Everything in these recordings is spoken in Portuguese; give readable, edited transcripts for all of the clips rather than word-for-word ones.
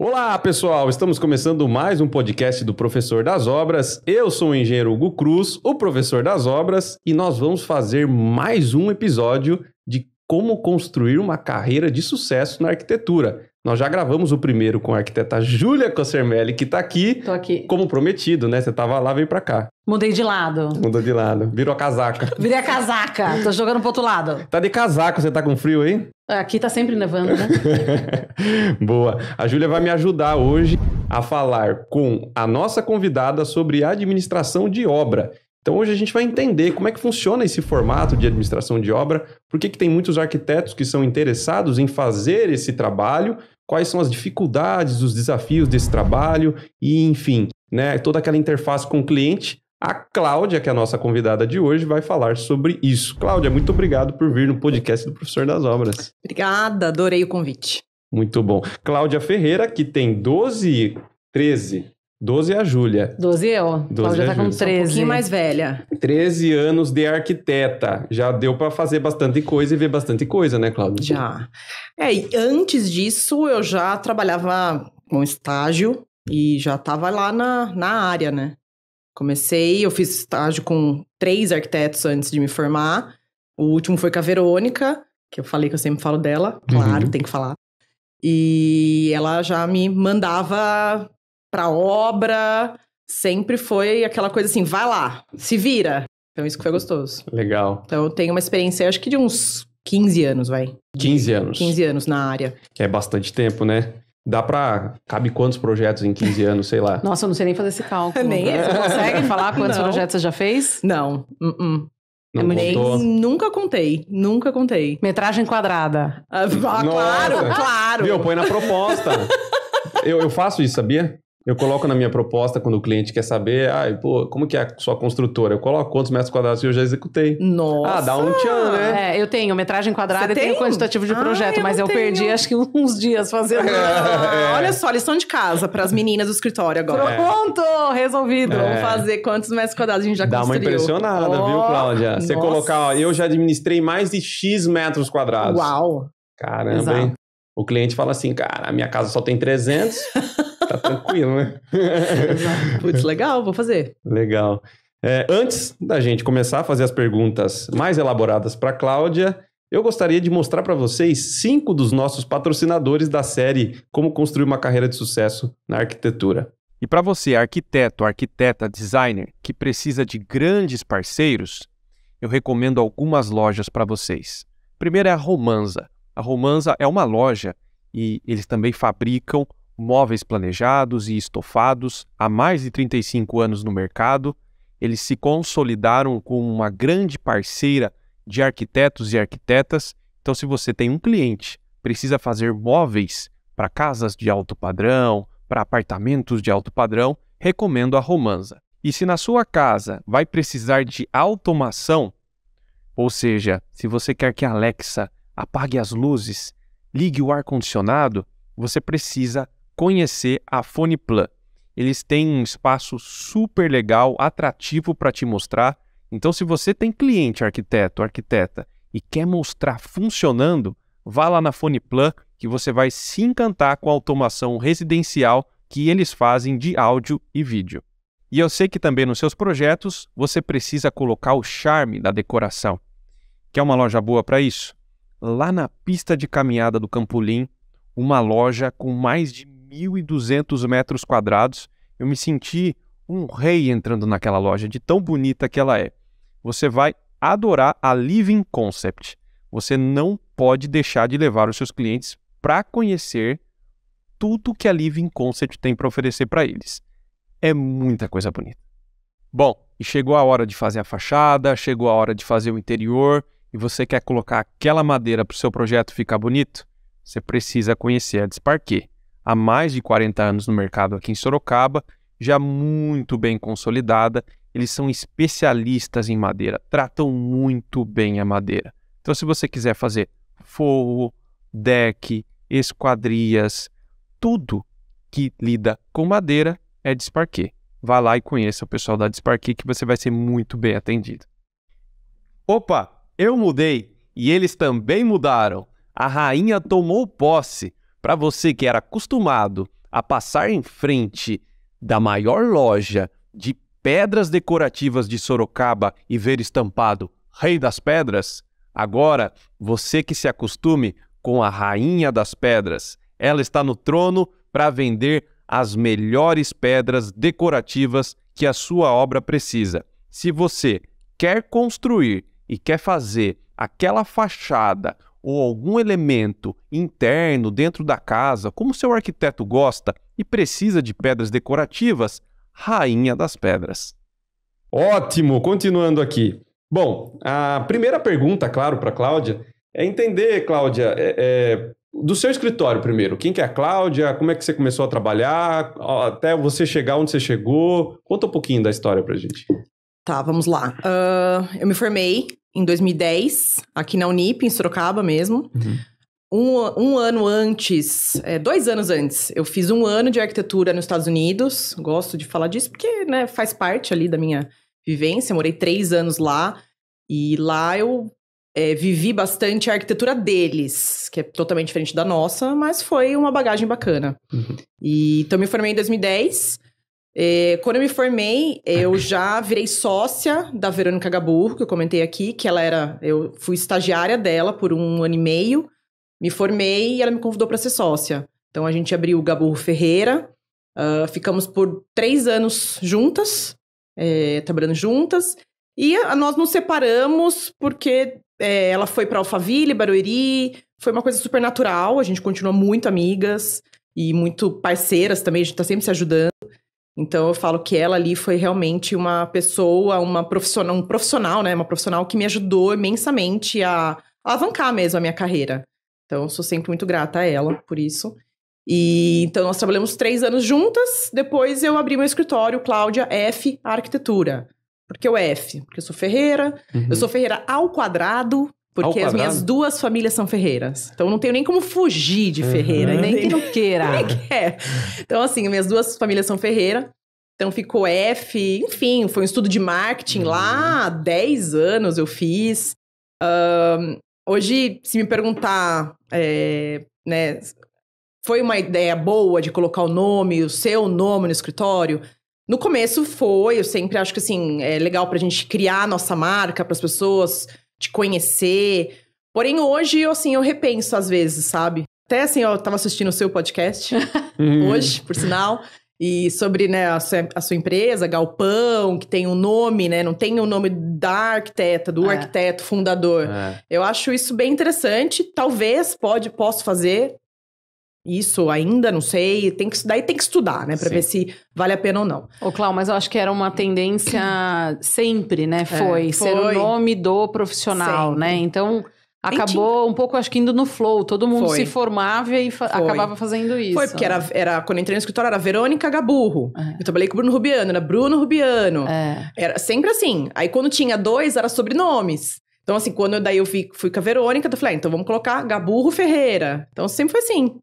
Olá, pessoal! Estamos começando mais um podcast do Professor das Obras. Eu sou o engenheiro Hugo Cruz, o professor das obras, e nós vamos fazer mais um episódio de como construir uma carreira de sucesso na arquitetura. Nós já gravamos o primeiro com a arquiteta Júlia Cossermelli, que está aqui. Tô aqui. Como prometido, né? Você estava lá, veio para cá. Mudei de lado. Mudou de lado. Virou a casaca. Virei a casaca. Tô jogando pro outro lado. Tá de casaco, você tá com frio aí? Aqui tá sempre nevando, né? Boa. A Júlia vai me ajudar hoje a falar com a nossa convidada sobre administração de obra. Então hoje a gente vai entender como é que funciona esse formato de administração de obra, por que tem muitos arquitetos que são interessados em fazer esse trabalho, quais são as dificuldades, os desafios desse trabalho e, enfim, né, toda aquela interface com o cliente. A Cláudia, que é a nossa convidada de hoje, vai falar sobre isso. Cláudia, muito obrigado por vir no podcast do Professor das Obras. Obrigada, adorei o convite. Muito bom. Cláudia Ferreira, que tem 12 é a Júlia. 12 eu. 12 Cláudia é tá a com Júlia. 13. Um pouquinho mais velha. 13 anos de arquiteta. Já deu para fazer bastante coisa e ver bastante coisa, né, Cláudia? Já. E antes disso, eu já trabalhava com estágio e já estava lá na área, né? Eu fiz estágio com 3 arquitetos antes de me formar. O último foi com a Verônica, que eu falei que eu sempre falo dela. Claro, tem que falar. E ela já me mandava pra obra, sempre foi aquela coisa assim, vai lá, se vira. Então isso que foi gostoso. Legal. Então eu tenho uma experiência, acho que de uns 15 anos, vai. 15 anos. 15 anos na área. Que é bastante tempo, né? Cabe quantos projetos em 15 anos, sei lá. Nossa, eu não sei nem fazer esse cálculo. Nem eu. Você consegue falar quantos Não. projetos você já fez? Não. Não Nem, contou? nunca contei. Metragem quadrada. Claro. Viu? Põe na proposta. eu faço isso, sabia? Eu coloco na minha proposta quando o cliente quer saber, como que é a sua construtora? Eu coloco quantos metros quadrados eu já executei. Nossa. Dá um tchan, né? Eu tenho metragem quadrada Você e tenho tem? quantitativo de projeto, eu mas não eu perdi tenho. acho que uns dias fazendo. Olha só, lição de casa para as meninas do escritório agora. Pronto, resolvido. Vamos fazer quantos metros quadrados a gente já Dá uma construiu. impressionada, viu, Cláudia? Você nossa. colocar, eu já administrei mais de X metros quadrados. Uau. Caramba, Exato. hein? O cliente fala assim, cara, a minha casa só tem 300, tá tranquilo, né? Putz, legal, vou fazer. Legal. Antes da gente começar a fazer as perguntas mais elaboradas para Cláudia, eu gostaria de mostrar para vocês 5 dos nossos patrocinadores da série Como Construir uma Carreira de Sucesso na Arquitetura. E para você, arquiteto, arquiteta, designer, que precisa de grandes parceiros, eu recomendo algumas lojas para vocês. Primeiro é a Romanza. A Romanza é uma loja e eles também fabricam móveis planejados e estofados há mais de 35 anos no mercado. Eles se consolidaram como uma grande parceira de arquitetos e arquitetas. Então, se você tem um cliente, precisa fazer móveis para casas de alto padrão, para apartamentos de alto padrão, recomendo a Romanza. E se na sua casa vai precisar de automação, ou seja, se você quer que a Alexa apague as luzes, ligue o ar-condicionado, você precisa conhecer a Foniplan. Eles têm um espaço super legal, atrativo para te mostrar. Então, se você tem cliente arquiteto, arquiteta e quer mostrar funcionando, vá lá na Foniplan que você vai se encantar com a automação residencial que eles fazem de áudio e vídeo. E eu sei que também nos seus projetos você precisa colocar o charme da decoração. Quer uma loja boa para isso? Lá na pista de caminhada do Campolim, uma loja com mais de 1.200 metros quadrados. Eu me senti um rei entrando naquela loja, de tão bonita que ela é. Você vai adorar a Living Concept. Você não pode deixar de levar os seus clientes para conhecer tudo que a Living Concept tem para oferecer para eles. É muita coisa bonita. Bom, e chegou a hora de fazer a fachada, chegou a hora de fazer o interior, e você quer colocar aquela madeira para o seu projeto ficar bonito? Você precisa conhecer a Desparquet. Há mais de 40 anos no mercado aqui em Sorocaba, já muito bem consolidada. Eles são especialistas em madeira, tratam muito bem a madeira. Então, se você quiser fazer forro, deck, esquadrias, tudo que lida com madeira é Desparquet. Vá lá e conheça o pessoal da Desparquet que você vai ser muito bem atendido. Opa! Eu mudei e eles também mudaram. A rainha tomou posse. Para você que era acostumado a passar em frente da maior loja de pedras decorativas de Sorocaba e ver estampado Rei das Pedras? Agora, você que se acostume com a Rainha das Pedras. Ela está no trono para vender as melhores pedras decorativas que a sua obra precisa. Se você quer construir e quer fazer aquela fachada ou algum elemento interno dentro da casa, como seu arquiteto gosta, e precisa de pedras decorativas, Rainha das Pedras. Ótimo, continuando aqui. Bom, a primeira pergunta, claro, para a Cláudia, é entender, Cláudia, do seu escritório primeiro. Quem que é a Cláudia? Como é que você começou a trabalhar? Até você chegar onde você chegou? Conta um pouquinho da história pra gente. Tá, vamos lá. Eu me formei em 2010, aqui na Unip, em Sorocaba mesmo. Um ano antes, 2 anos antes, eu fiz 1 ano de arquitetura nos Estados Unidos. Gosto de falar disso porque, né, faz parte ali da minha vivência. Morei 3 anos lá e lá eu vivi bastante a arquitetura deles, que é totalmente diferente da nossa, mas foi uma bagagem bacana. Então, eu me formei em 2010. Quando eu me formei, eu já virei sócia da Verônica Gaburro, que eu comentei aqui, que eu fui estagiária dela por 1 ano e meio, me formei e ela me convidou para ser sócia. Então, a gente abriu o Gaburro Ferreira, ficamos por 3 anos juntas, trabalhando juntas, e nós nos separamos porque ela foi para Alphaville, Barueri, foi uma coisa super natural, a gente continua muito amigas e muito parceiras também, a gente tá sempre se ajudando. Então, eu falo que ela ali foi realmente uma pessoa, um profissional, né? Uma profissional que me ajudou imensamente a alavancar mesmo a minha carreira. Então, eu sou sempre muito grata a ela por isso. E então, nós trabalhamos 3 anos juntas. Depois, eu abri meu escritório, Cláudia F. Arquitetura. Por que o F? Porque eu sou ferreira. Eu sou ferreira ao quadrado. Porque as minhas 2 famílias são ferreiras. Então, eu não tenho nem como fugir de ferreira. Nem que não queira. Nem quer. Então, assim, minhas 2 famílias são ferreira. Então, ficou F. Enfim, foi um estudo de marketing lá. Há 10 anos eu fiz. Hoje, se me perguntar, né, foi uma ideia boa de colocar o seu nome no escritório? No começo foi. Eu sempre acho que, assim, é legal pra gente criar a nossa marca, para as pessoas te conhecer. Porém, hoje, eu repenso às vezes, sabe? Até assim, eu tava assistindo o seu podcast hoje, por sinal, e sobre, né, a sua empresa, Galpão, que tem um nome, né? Não tem o nome da arquiteta, do arquiteto fundador. Eu acho isso bem interessante. Talvez posso fazer isso ainda, não sei. Daí tem que estudar, né? Pra ver se vale a pena ou não. Ô, Cláudio, mas eu acho que era uma tendência sempre, né? Foi ser o nome do profissional, sempre, né? Então, acabou um pouco, acho que indo no flow. Todo mundo se formava e acabava fazendo isso. Foi, porque quando eu entrei no escritório, era Verônica Gaburro. Eu trabalhei com o Bruno Rubiano, era Bruno Rubiano. Era sempre assim. Aí, quando tinha 2, era sobrenomes. Então, assim, quando eu fui com a Verônica, eu falei, então vamos colocar Gaburro Ferreira. Então, sempre foi assim.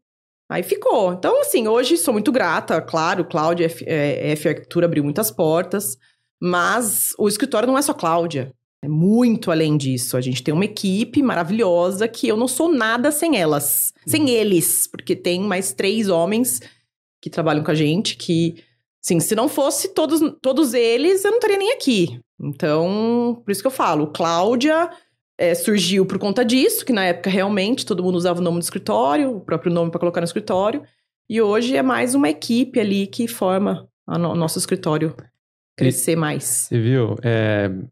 Aí ficou. Então, assim, hoje sou muito grata, claro, Cláudia F Arquitetura abriu muitas portas, mas o escritório não é só Cláudia, é muito além disso. A gente tem uma equipe maravilhosa que eu não sou nada sem sem eles, porque tem mais 3 homens que trabalham com a gente, que, assim, se não fosse todos eles, eu não estaria nem aqui. Então, por isso que eu falo, Cláudia surgiu por conta disso, que na época realmente todo mundo usava o nome do escritório, o próprio nome para colocar no escritório, e hoje é mais uma equipe ali que forma o nosso escritório crescer mais. Você viu?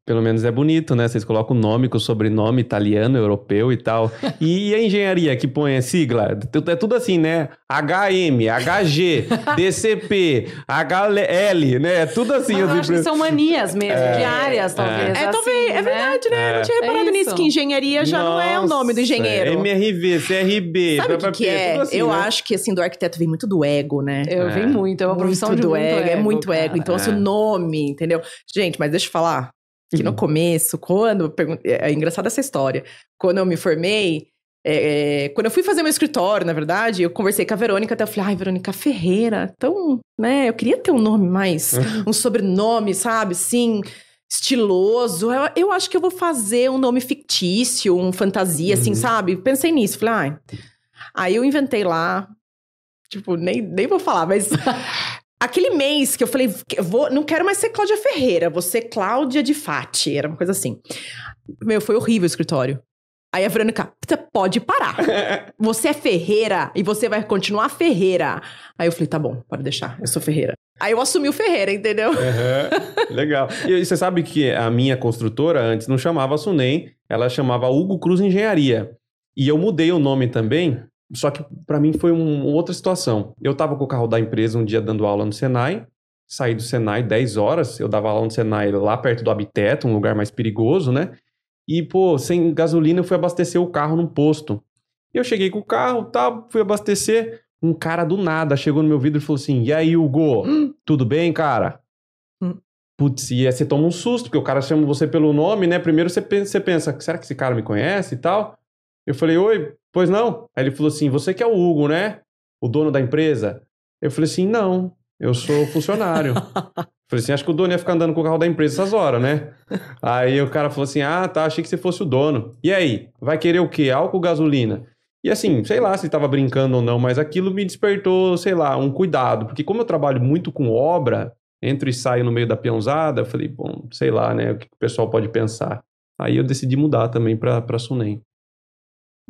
Pelo menos é bonito, né? Vocês colocam o nome com o sobrenome italiano, europeu e tal. E a engenharia que põe a sigla? É tudo assim, né? HM, HG, DCP, HL, né? É tudo assim. Eu acho que são manias mesmo, diárias, talvez. Talvez, é verdade, né? Eu não tinha reparado nisso, que engenharia já não é o nome do engenheiro. MRV, CRB, sabe o que é? Tudo assim, eu né? acho que, assim, do arquiteto vem muito do ego, né? Vem muito, é uma profissão de muito ego. É muito ego. Então, assim, o nome, entendeu? Gente, mas deixa eu falar que no começo, é engraçada essa história. Quando eu me formei, quando eu fui fazer meu escritório, na verdade, eu conversei com a Verônica, até eu falei, Verônica Ferreira, então, né, eu queria ter um nome mais, um sobrenome, sabe, assim, estiloso. Eu acho que eu vou fazer um nome fictício, um fantasia, assim, sabe? Pensei nisso, falei, Aí eu inventei lá, Tipo, nem vou falar, mas... Aquele mês que eu falei, não quero mais ser Cláudia Ferreira, vou ser Cláudia de Fati. Era uma coisa assim. Foi horrível o escritório. Aí a Verônica, você pode parar. Você é Ferreira e você vai continuar Ferreira. Aí eu falei, tá bom, pode deixar, eu sou Ferreira. Aí eu assumi o Ferreira, entendeu? Legal. E você sabe que a minha construtora antes não chamava Sunem, ela chamava Hugo Cruz Engenharia. E eu mudei o nome também, só que pra mim foi uma outra situação. Eu tava com o carro da empresa um dia dando aula no Senai, saí do Senai 10 horas, eu dava aula no Senai lá perto do Habiteto, um lugar mais perigoso, né? E, sem gasolina eu fui abastecer o carro num posto. Eu cheguei com o carro, tá, fui abastecer, um cara do nada chegou no meu vidro e falou assim, e aí, Hugo, tudo bem, cara? Putz, e aí você toma um susto, porque o cara chama você pelo nome, né? Primeiro você pensa, será que esse cara me conhece e tal? Eu falei, oi, pois não? Aí ele falou assim, você que é o Hugo, né? O dono da empresa? Eu falei assim, não, eu sou funcionário. Falei assim, acho que o dono ia ficar andando com o carro da empresa essas horas, né? Aí o cara falou assim, tá, achei que você fosse o dono. E aí, vai querer o quê? Álcool ou gasolina? E assim, sei lá se tava brincando ou não, mas aquilo me despertou, sei lá, um cuidado. Porque como eu trabalho muito com obra, entro e saio no meio da peãozada, eu falei, bom, sei lá, né, o que o pessoal pode pensar. Aí eu decidi mudar também pra Sunem.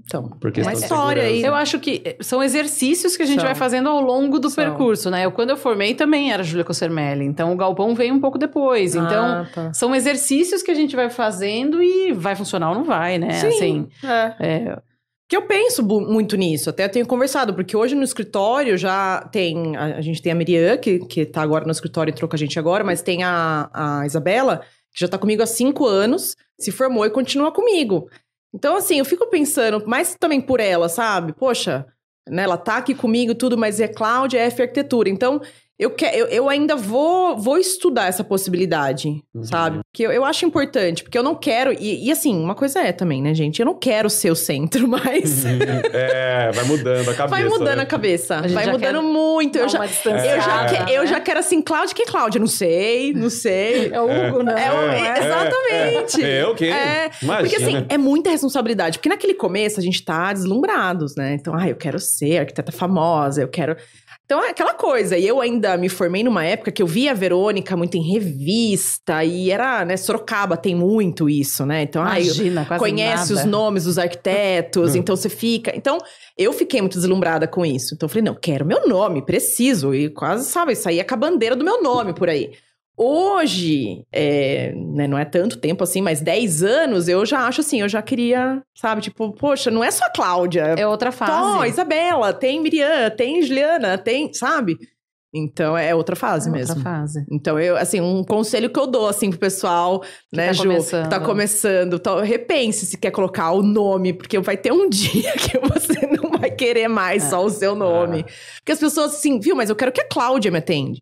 Então, é uma história aí. Eu acho que são exercícios que a gente vai fazendo ao longo do percurso, né? Quando eu formei também era Júlia Cossermelli, então o Galpão veio um pouco depois. Então, são exercícios que a gente vai fazendo e vai funcionar ou não vai, né? Sim, assim, que eu penso muito nisso, até tenho conversado, porque hoje no escritório já tem, a gente tem a Miriam, que tá agora no escritório, entrou com a gente agora, mas tem a Isabela, que já tá comigo há 5 anos, se formou e continua comigo. Então, assim, eu fico pensando, mais também por ela, sabe? Poxa, né, ela tá aqui comigo tudo, mas é Cláudia, é F Arquitetura. Então, eu ainda vou estudar essa possibilidade, sabe? Porque eu acho importante, porque eu não quero... E assim, uma coisa é também, né, gente? Eu não quero ser o centro, mas... vai mudando a cabeça. Vai mudando a cabeça. Vai mudando muito. Eu já quero assim, Cláudia, que é Cláudia? Não sei. É o Hugo, né? Exatamente. Eu quem? Porque assim, é muita responsabilidade. Porque naquele começo a gente tá deslumbrados, né? Então, eu quero ser arquiteta famosa, eu quero... Então, é aquela coisa. E eu ainda me formei numa época que eu via a Verônica muito em revista. E era, né, Sorocaba tem muito isso, né? Então, imagina, quase conhece nada. os nomes dos arquitetos, então você fica... Então, eu fiquei muito deslumbrada com isso. Então, eu falei, não, quero meu nome, preciso. E quase, sabe, saía com a bandeira do meu nome por aí. Hoje, né, não é tanto tempo assim, mas 10 anos, eu já acho assim, eu já queria, sabe, tipo, poxa, não é só a Cláudia. É outra fase. Isabela, tem Miriam, tem Juliana, tem, sabe? Então, é outra fase mesmo. Outra fase. Então, eu, assim, um conselho que eu dou, assim, pro pessoal, né, Ju, que tá começando. Então, repense se quer colocar o nome, porque vai ter um dia que você não vai querer mais só o seu nome. Porque as pessoas, assim, viu, mas eu quero que a Cláudia me atende.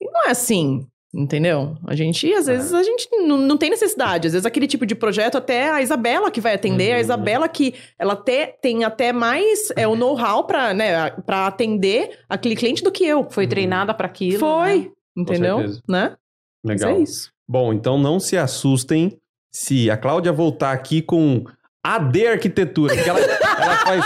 E não é assim. Entendeu? A gente, às vezes, a gente não tem necessidade. Às vezes, aquele tipo de projeto, até a Isabela que vai atender, a Isabela que ela tem até mais o know-how pra, né, pra atender aquele cliente do que eu. Foi treinada pra aquilo. Foi, né? Entendeu? Né? Legal. Mas é isso. Bom, então não se assustem se a Cláudia voltar aqui com AD Arquitetura, porque ela faz...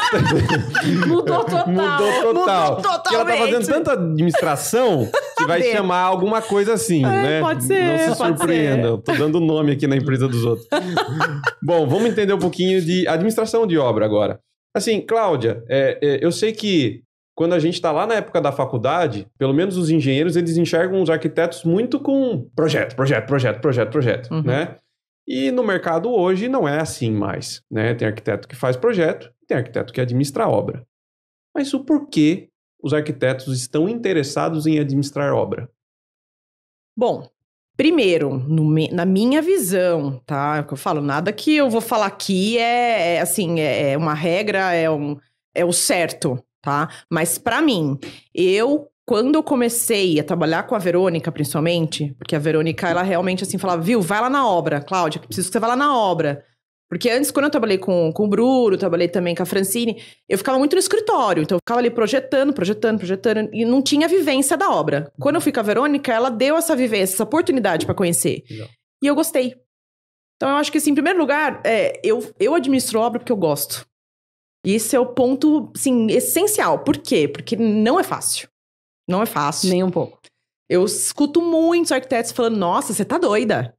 Mudou total. Mudou totalmente. Porque ela tá fazendo tanta administração que vai chamar alguma coisa assim, né? Pode ser, não se surpreenda. Tô dando nome aqui na empresa dos outros. Bom, vamos entender um pouquinho de administração de obra agora. Assim, Cláudia, eu sei que quando a gente tá lá na época da faculdade, pelo menos os engenheiros, eles enxergam os arquitetos muito com projeto, né? E no mercado hoje não é assim mais, né? Tem arquiteto que faz projeto, tem arquiteto que administra a obra. Mas o porquê os arquitetos estão interessados em administrar obra? Bom, primeiro, na minha visão, tá? É o que eu falo, nada que eu vou falar aqui é uma regra, é o certo, tá? Mas pra mim, quando eu comecei a trabalhar com a Verônica, principalmente, porque a Verônica, ela realmente, assim, falava, viu, vai lá na obra, Cláudia, preciso que você vá lá na obra. Porque antes, quando eu trabalhei com o Bruno, trabalhei também com a Francine, eu ficava muito no escritório, então eu ficava ali projetando, e não tinha vivência da obra. Quando eu fui com a Verônica, ela deu essa vivência, essa oportunidade pra conhecer. Legal. E eu gostei. Então, eu acho que, assim, em primeiro lugar, eu administro obra porque eu gosto. Esse é o ponto, assim, essencial. Por quê? Porque não é fácil. Não é fácil. Nem um pouco. Eu escuto muitos arquitetos falando, nossa, você tá doida.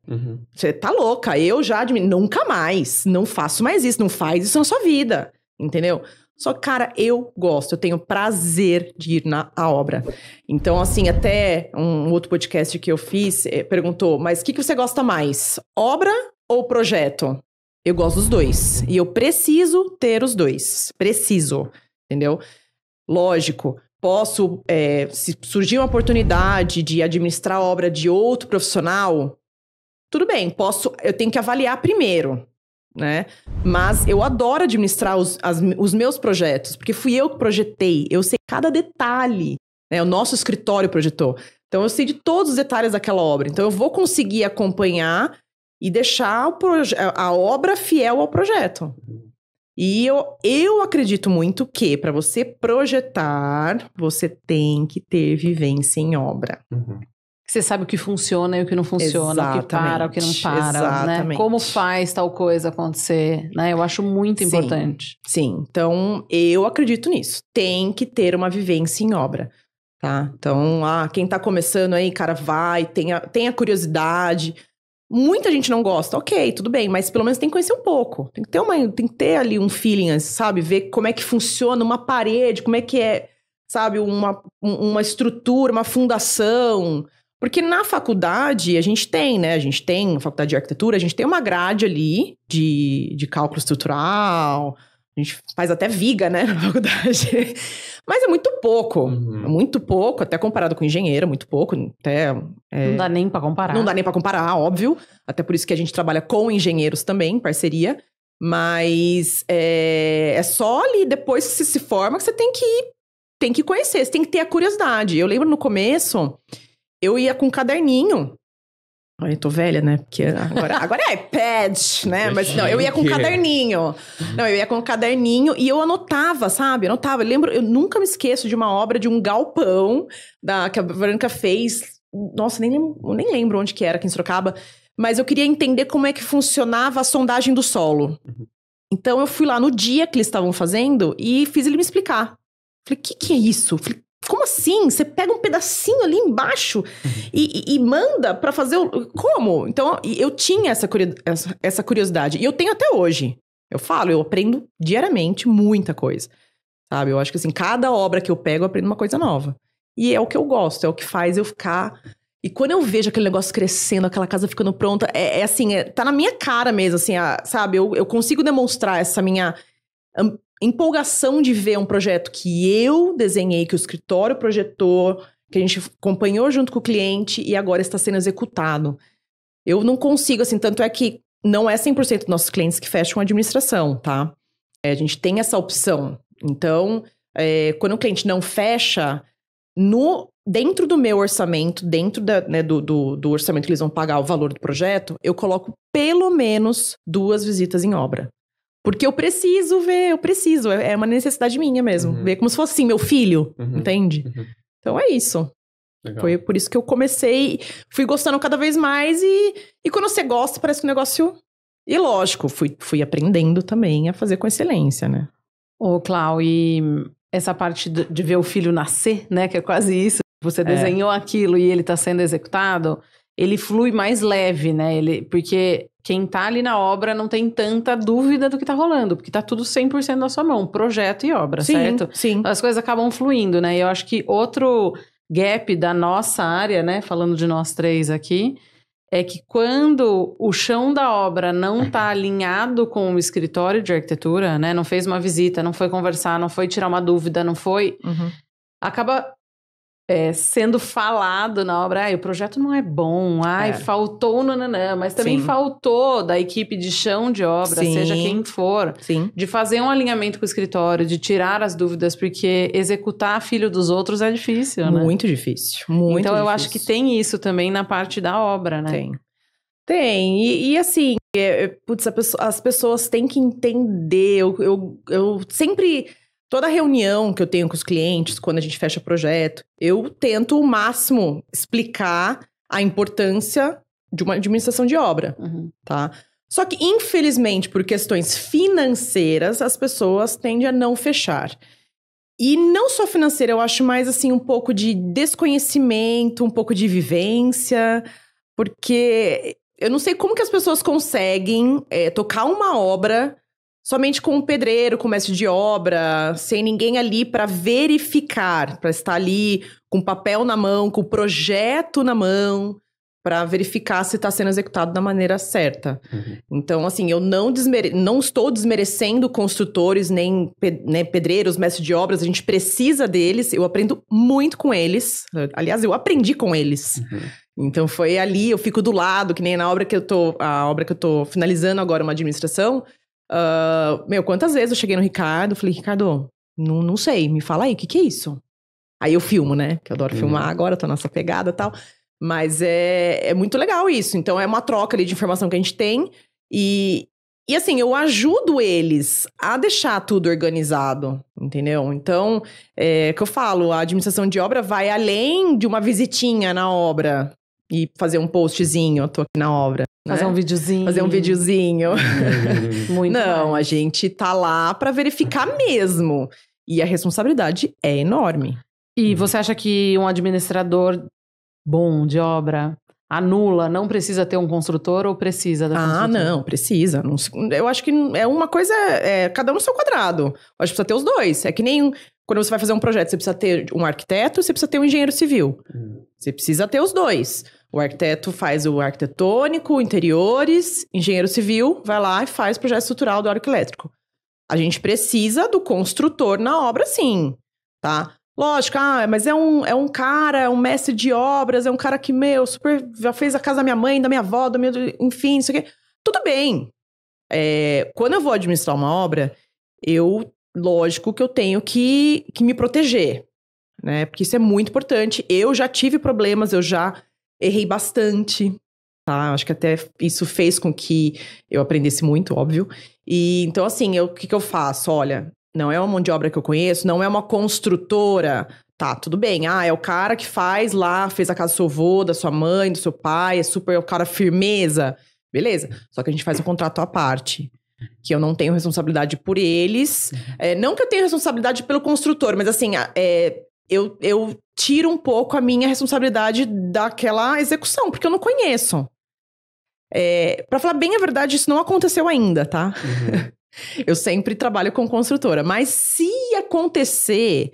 Você tá louca. Eu já admito, nunca mais. Não faço mais isso. Não faz isso na sua vida. Entendeu? Só que, cara, eu gosto. Eu tenho prazer de ir na obra. Então, assim, até um outro podcast que eu fiz perguntou, mas o que você gosta mais? Obra ou projeto? Eu gosto dos dois. E eu preciso ter os dois. Preciso. Entendeu? Lógico. Posso, se surgir uma oportunidade de administrar a obra de outro profissional, tudo bem, eu tenho que avaliar primeiro, né? Mas eu adoro administrar os meus projetos, porque fui eu que projetei, eu sei cada detalhe, né? O nosso escritório projetou. Então, eu sei de todos os detalhes daquela obra. Então, eu vou conseguir acompanhar e deixar a obra fiel ao projeto. E eu acredito muito que, para você projetar, você tem que ter vivência em obra. Você sabe o que funciona e o que não funciona, Exatamente. o que para, o que não para, Exatamente. né? Como faz tal coisa acontecer, né? Eu acho muito importante. Sim, então eu acredito nisso. Tem que ter uma vivência em obra, tá? Então, quem tá começando aí, cara, tenha curiosidade. Muita gente não gosta, ok, tudo bem, mas pelo menos tem que conhecer um pouco. Tem que ter ali um feeling, sabe? Ver como é que funciona uma parede, como é que é, sabe? Uma estrutura, uma fundação. Porque na faculdade a gente tem, né? A gente tem, na faculdade de arquitetura, a gente tem uma grade ali de cálculo estrutural. A gente faz até viga, né, na faculdade. Mas é muito pouco. É muito pouco, até comparado com engenheiro, muito pouco. Não dá nem pra comparar. Não dá nem pra comparar, óbvio. Até por isso que a gente trabalha com engenheiros também, em parceria. Mas é só ali, depois que você se forma, que você tem que conhecer. Você tem que ter a curiosidade. Eu lembro no começo, eu ia com um caderninho. Olha, eu tô velha, né? Porque agora é iPad, né? Mas não, eu ia com um caderninho. Não, eu ia com um caderninho e eu anotava, sabe? Eu nunca me esqueço de uma obra de um galpão que a Verônica fez. Nossa, nem lembro onde que era, aqui em Sorocaba. Mas eu queria entender como é que funcionava a sondagem do solo. Então, eu fui lá no dia que eles estavam fazendo e fiz ele me explicar. Falei, o que é isso? Falei, como assim? Você pega um pedacinho ali embaixo e manda pra fazer Como? Então, eu tinha essa curiosidade. E eu tenho até hoje. Eu aprendo diariamente muita coisa. Sabe? Eu acho que assim, cada obra que eu pego, eu aprendo uma coisa nova. E é o que eu gosto, é o que faz eu ficar... E quando eu vejo aquele negócio crescendo, aquela casa ficando pronta, tá na minha cara mesmo, assim, sabe? Eu consigo demonstrar essa minha... empolgação de ver um projeto que eu desenhei, que o escritório projetou, que a gente acompanhou junto com o cliente e agora está sendo executado. Eu não consigo, assim, tanto é que não é 100% dos nossos clientes que fecham a administração, tá? A gente tem essa opção. Então, quando o cliente não fecha, dentro do meu orçamento, dentro do orçamento que eles vão pagar o valor do projeto, eu coloco pelo menos 2 visitas em obra. Porque eu preciso ver, é uma necessidade minha mesmo. Ver como se fosse assim, meu filho, entende? Então é isso. Legal. Foi por isso que eu comecei, fui gostando cada vez mais e quando você gosta, parece que o negócio... E lógico, fui aprendendo também a fazer com excelência, né? Ô, Clau, e essa parte de ver o filho nascer, né, que é quase isso, você desenhou aquilo e ele tá sendo executado... Ele flui mais leve, né? Porque quem tá ali na obra não tem tanta dúvida do que tá rolando, porque tá tudo 100% na sua mão, projeto e obra, certo? Sim. As coisas acabam fluindo, né? E eu acho que outro gap da nossa área, né? Falando de nós 3 aqui, é que quando o chão da obra não tá alinhado com o escritório de arquitetura, né? Não fez uma visita, não foi conversar, não foi tirar uma dúvida, não foi... Acaba... sendo falado na obra, o projeto não é bom, faltou nananã, mas também faltou da equipe de chão de obra, seja quem for, de fazer um alinhamento com o escritório, de tirar as dúvidas, porque executar filho dos outros é difícil, né? Muito difícil, muito Então, difícil. eu acho que tem isso também na parte da obra, né? Tem. E assim, as pessoas têm que entender, eu sempre... Toda reunião que eu tenho com os clientes, quando a gente fecha projeto, eu tento o máximo explicar a importância de uma administração de obra, tá? Só que, infelizmente, por questões financeiras, as pessoas tendem a não fechar. E não só financeira, eu acho mais, assim, um pouco de desconhecimento, um pouco de vivência, porque eu não sei como que as pessoas conseguem tocar uma obra somente com um pedreiro, com um mestre de obra, sem ninguém ali para verificar, para estar ali com papel na mão, com o projeto na mão, para verificar se está sendo executado da maneira certa. Então, assim, eu não estou desmerecendo construtores, nem pedreiros, mestres de obras. A gente precisa deles. Eu aprendo muito com eles. Aliás, eu aprendi com eles. Então, foi ali, eu fico do lado, que nem na obra que eu tô finalizando agora, uma administração. Quantas vezes eu cheguei no Ricardo, falei, Ricardo, não sei, me fala aí, o que é isso? Aí eu filmo, né? Que eu adoro filmar agora, tô nessa pegada e tal. Mas é muito legal isso. Então, é uma troca ali de informação que a gente tem. E assim, eu ajudo eles a deixar tudo organizado, entendeu? Então, que eu falo, a administração de obra vai além de uma visitinha na obra e fazer um postzinho, eu tô aqui na obra. Fazer um videozinho. Fazer um videozinho. Muito Não, mais. A gente tá lá pra verificar mesmo. E a responsabilidade é enorme. E você acha que um administrador bom de obra anula, não precisa ter um construtor ou precisa da construtora? Não, precisa. Eu acho que é uma coisa, cada um no seu quadrado. Eu acho que precisa ter os dois. É que nem quando você vai fazer um projeto, você precisa ter um arquiteto, você precisa ter um engenheiro civil. Você precisa ter os dois. O arquiteto faz o arquitetônico, interiores, engenheiro civil vai lá e faz o projeto estrutural do arco elétrico. A gente precisa do construtor na obra, sim, tá? Lógico, mas é um cara, é um mestre de obras, é um cara que, já fez a casa da minha mãe, da minha avó, enfim, isso aqui. Tudo bem. Quando eu vou administrar uma obra, lógico que eu tenho que me proteger, né? Porque isso é muito importante. Eu já tive problemas, eu já errei bastante, tá? Acho que até isso fez com que eu aprendesse muito, óbvio. E então, assim, o que eu faço? Olha, não é uma mão de obra que eu conheço, não é uma construtora. Tá, tudo bem. É o cara que fez a casa do seu avô, da sua mãe, do seu pai, é o cara firmeza. Beleza. Só que a gente faz um contrato à parte. Que eu não tenho responsabilidade por eles. Não que eu tenha responsabilidade pelo construtor, mas assim, eu tiro um pouco a minha responsabilidade daquela execução, porque eu não conheço. Pra falar bem a verdade, isso não aconteceu ainda, tá? Eu sempre trabalho com construtora. Mas se acontecer,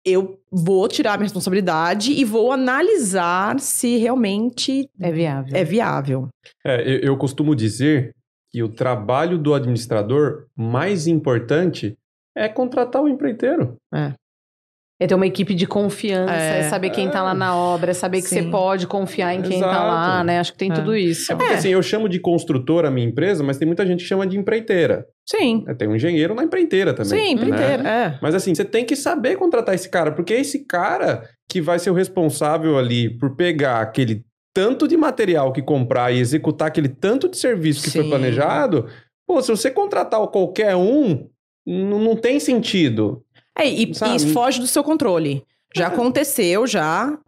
eu vou tirar a minha responsabilidade e vou analisar se realmente é viável. Eu costumo dizer que o trabalho do administrador mais importante é contratar o empreiteiro. É ter uma equipe de confiança, é saber quem tá lá na obra, é saber que você pode confiar em quem tá lá, né? Acho que tem tudo isso. Porque assim, eu chamo de construtora a minha empresa, mas tem muita gente que chama de empreiteira. Sim. Tem um engenheiro na empreiteira também. Sim, empreiteira, né? Mas assim, você tem que saber contratar esse cara, porque é esse cara que vai ser o responsável ali por pegar aquele tanto de material que comprar e executar aquele tanto de serviço que foi planejado. Se você contratar qualquer um, não tem sentido. E foge do seu controle. Já aconteceu,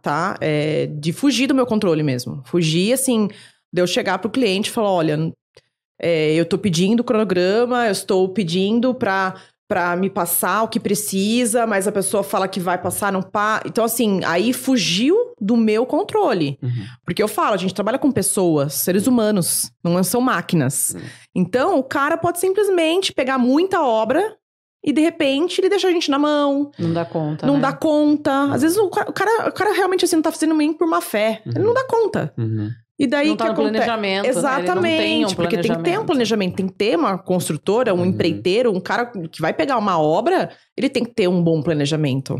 tá? De fugir do meu controle mesmo. Fugir, assim, de eu chegar pro cliente e falar, olha, eu tô pedindo cronograma, eu estou pedindo pra me passar o que precisa, mas a pessoa fala que vai passar, não passa. Então, assim, aí fugiu do meu controle. Porque eu falo, a gente trabalha com pessoas, seres humanos, não são máquinas. Então, o cara pode simplesmente pegar muita obra e, de repente, ele deixa a gente na mão. Não dá conta, Não dá conta. Às vezes, o cara realmente, assim, não tá fazendo nem por má fé. Ele não dá conta. E daí não tá no planejamento. Exatamente. Né? Ele não tem um porque tem que ter um planejamento. Tem que ter uma construtora, um empreiteiro, um cara que vai pegar uma obra, ele tem que ter um bom planejamento.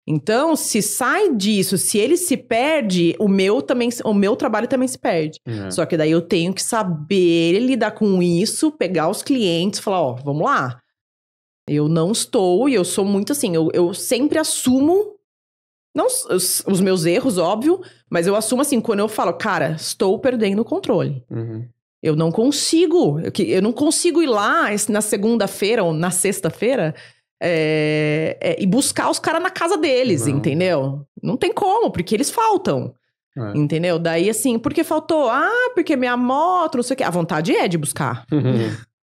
Então, se sai disso, se ele se perde, o meu trabalho também se perde. Só que daí eu tenho que saber lidar com isso, pegar os clientes, falar, vamos lá. Eu não estou, e eu sou muito assim, eu sempre assumo, não os meus erros, óbvio, mas eu assumo assim, quando eu falo, cara, estou perdendo o controle. Eu não consigo ir lá na segunda-feira ou na sexta-feira e buscar os caras na casa deles, entendeu? Não tem como, porque eles faltam. Entendeu? Daí, assim, porque faltou? Porque minha moto, não sei o quê. A vontade é de buscar.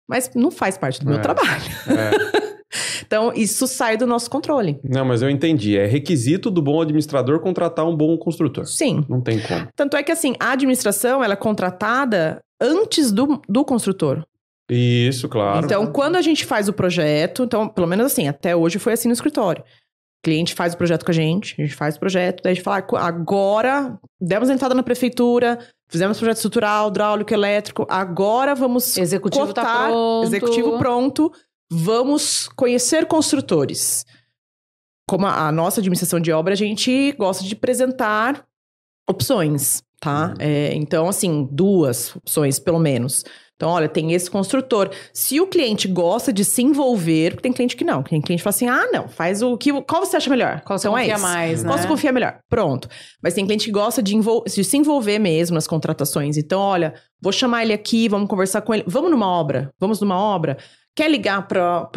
Mas não faz parte do meu trabalho. Então, isso sai do nosso controle. Não, mas eu entendi. É requisito do bom administrador contratar um bom construtor. Sim. Não tem como. Tanto é que, assim, a administração, ela é contratada antes do construtor. Isso, claro. Então, quando a gente faz o projeto, então, pelo menos assim, até hoje foi assim no escritório. O cliente faz o projeto com a gente faz o projeto, daí a gente fala, agora demos entrada na prefeitura, fizemos projeto estrutural, hidráulico, elétrico, agora vamos Executivo tá pronto. Executivo pronto, vamos conhecer construtores. Como a nossa administração de obra, a gente gosta de apresentar opções, tá? Então, assim, 2 opções, pelo menos. Então, olha, tem esse construtor. Se o cliente gosta de se envolver, porque tem cliente que não. Tem cliente que fala assim, não, faz o que... Qual você acha melhor? Qual você confia mais, né? Qual você confia melhor? Pronto. Mas tem cliente que gosta de se envolver mesmo nas contratações. Então, olha, vou chamar ele aqui, vamos conversar com ele. Vamos numa obra? Quer ligar pro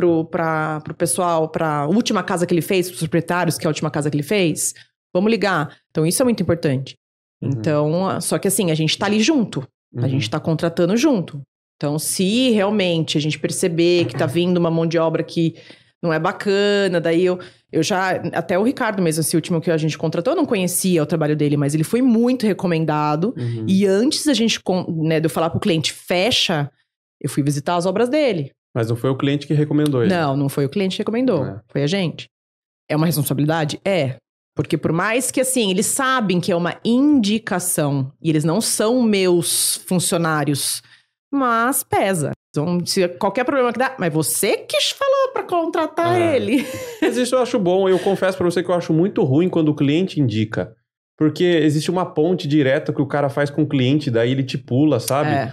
pessoal, pra última casa que ele fez, pros proprietários, que é a última casa que ele fez? Vamos ligar. Então, isso é muito importante. Então, só que assim, a gente tá ali junto. A gente tá contratando junto. Então, se realmente a gente perceber que tá vindo uma mão de obra que não é bacana, daí eu já... Até o Ricardo mesmo, esse último que a gente contratou, eu não conhecia o trabalho dele, mas ele foi muito recomendado. E antes da gente, né, de eu falar pro cliente, fecha, eu fui visitar as obras dele. Mas não foi o cliente que recomendou ele? Não foi o cliente que recomendou. Foi a gente. É uma responsabilidade? É. Porque por mais que, assim, eles sabem que é uma indicação e eles não são meus funcionários, mas pesa. Então, se qualquer problema que dá... Mas você que falou pra contratar ele. Mas isso eu acho bom. Eu confesso pra você que eu acho muito ruim quando o cliente indica. Porque existe uma ponte direta que o cara faz com o cliente, daí ele te pula, sabe?